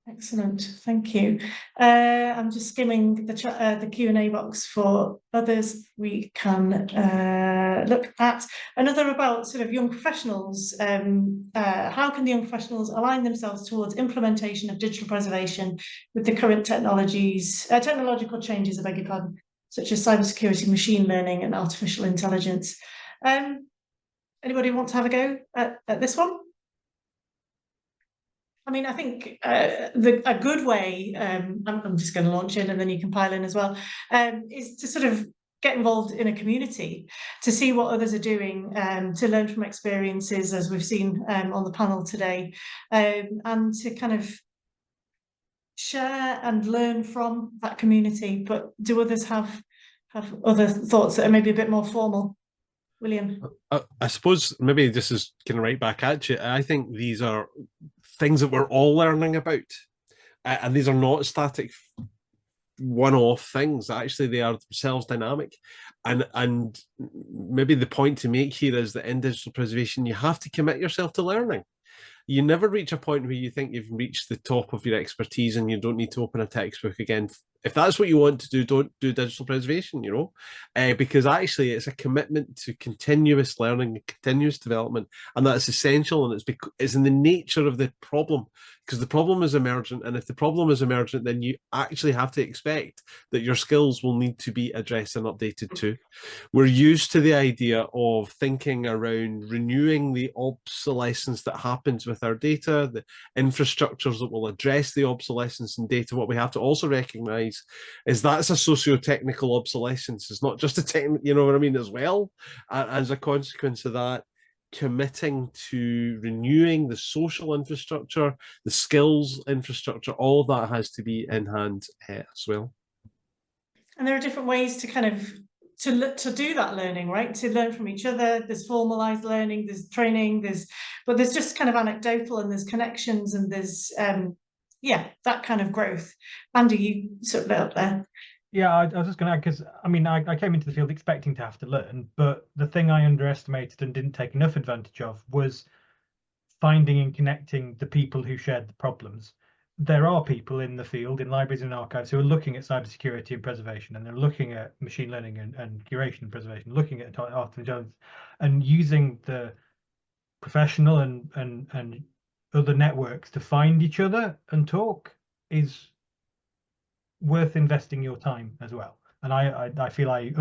Excellent, thank you. I'm just skimming the Q&A box for others we can look at. Another about sort of young professionals. How can the young professionals align themselves towards implementation of digital preservation with the current technological changes, I beg your pardon, such as cybersecurity, machine learning and artificial intelligence? Anybody want to have a go at this one? I mean, I think a good way, I'm just going to launch in and then you can pile in as well, is to sort of get involved in a community, to see what others are doing, to learn from experiences, as we've seen on the panel today, and to kind of share and learn from that community. But do others have other thoughts that are maybe a bit more formal? William? I suppose maybe this is kind of right back at you. I think these are things that we're all learning about, and these are not static one-off things. Actually, they are themselves dynamic, and maybe the point to make here is that in digital preservation you have to commit yourself to learning. You never reach a point where you think you've reached the top of your expertise and you don't need to open a textbook again if that's what you want to do, don't do digital preservation, you know, because actually it's a commitment to continuous learning, continuous development, and that's essential. And it's in the nature of the problem, because the problem is emergent. And if the problem is emergent, then you actually have to expect that your skills will need to be addressed and updated too. We're used to the idea of thinking around renewing the obsolescence that happens with our data, the infrastructures that will address the obsolescence in data. What we have to also recognize is that's a socio-technical obsolescence. It's not just a technical, you know what I mean, as well. As a consequence of that, committing to renewing the social infrastructure, the skills infrastructure, all of that has to be in hand as well. And there are different ways to kind of to do that learning, right? To learn from each other. There's formalized learning, there's training, but there's just kind of anecdotal, and there's connections, and there's yeah, that kind of growth. Andy, you sort of up there. Yeah, I was just going to add, because I mean, I came into the field expecting to have to learn, but the thing I underestimated and didn't take enough advantage of was finding and connecting the people who shared the problems. There are people in the field, in libraries and archives, who are looking at cybersecurity and preservation, and they're looking at machine learning and curation and preservation, looking at artificial intelligence, and using the professional and other networks to find each other and talk is worth investing your time as well. And I feel I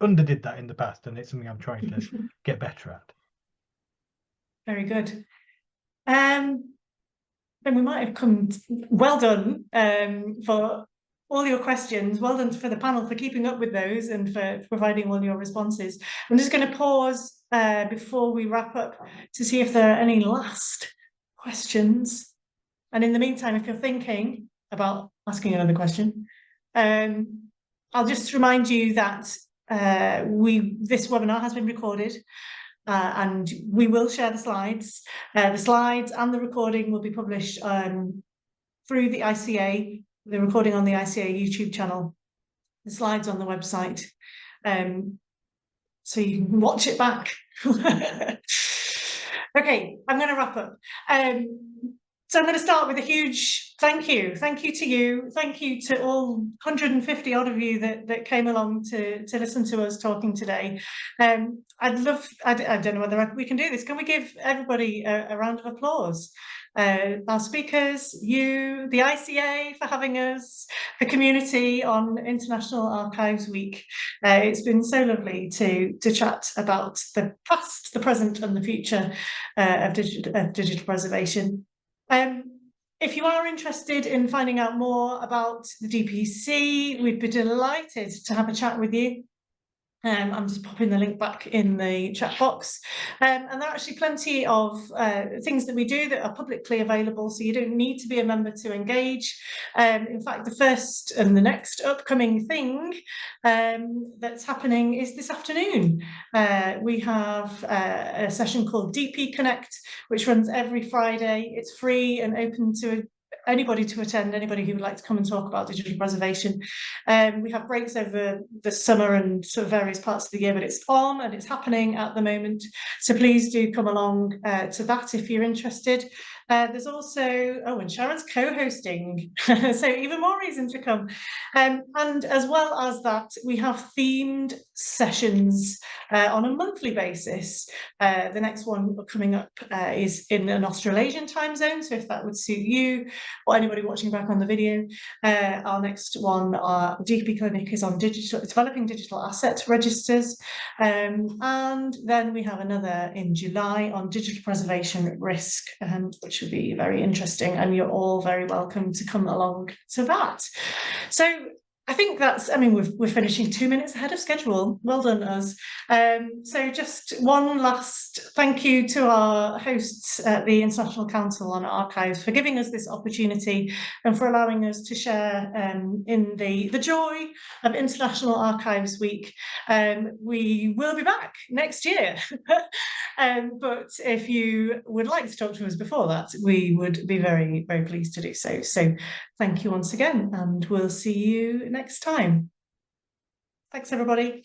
underdid that in the past, and it's something I'm trying to get better at. Very good. Then we might have come. Well done for all your questions. Well done for the panel for keeping up with those and for providing all your responses. I'm just going to pause before we wrap up to see if there are any last questions. And in the meantime, if you're thinking about asking another question, I'll just remind you that this webinar has been recorded. And we will share the slides. The slides and the recording will be published through the ICA, the recording on the ICA YouTube channel, the slides on the website. So you can watch it back. Okay, I'm going to wrap up. So I'm going to start with a huge thank you. Thank you to you. Thank you to all 150 odd of you that came along to listen to us talking today. I don't know whether we can do this. Can we give everybody a round of applause? Our speakers, you, the ICA for having us, the community on International Archives Week. It's been so lovely to chat about the past, the present and the future of digital preservation. If you are interested in finding out more about the DPC, we'd be delighted to have a chat with you. I'm just popping the link back in the chat box. And there are actually plenty of things that we do that are publicly available, so you don't need to be a member to engage. In fact, the first and the next upcoming thing that's happening is this afternoon. We have a session called DP Connect, which runs every Friday. It's free and open to anybody to attend, anybody who would like to come and talk about digital preservation. We have breaks over the summer and sort of various parts of the year, but it's on and it's happening at the moment. So please do come along to that if you're interested. There's also, and Sharon's co-hosting, so even more reason to come. And as well as that, we have themed sessions on a monthly basis. The next one coming up is in an Australasian time zone, so if that would suit you or anybody watching back on the video. Our next one, our DP Clinic, is on developing digital asset registers. And then we have another in July on digital preservation at risk, which should be very interesting, and you're all very welcome to come along to that. So I think that's, I mean, we're finishing 2 minutes ahead of schedule. Well done, us. So just one last thank you to our hosts at the International Council on Archives for giving us this opportunity and for allowing us to share in the joy of International Archives Week. We will be back next year. But if you would like to talk to us before that, we would be very, very pleased to do so. So thank you once again, and we'll see you next time. Thanks, everybody.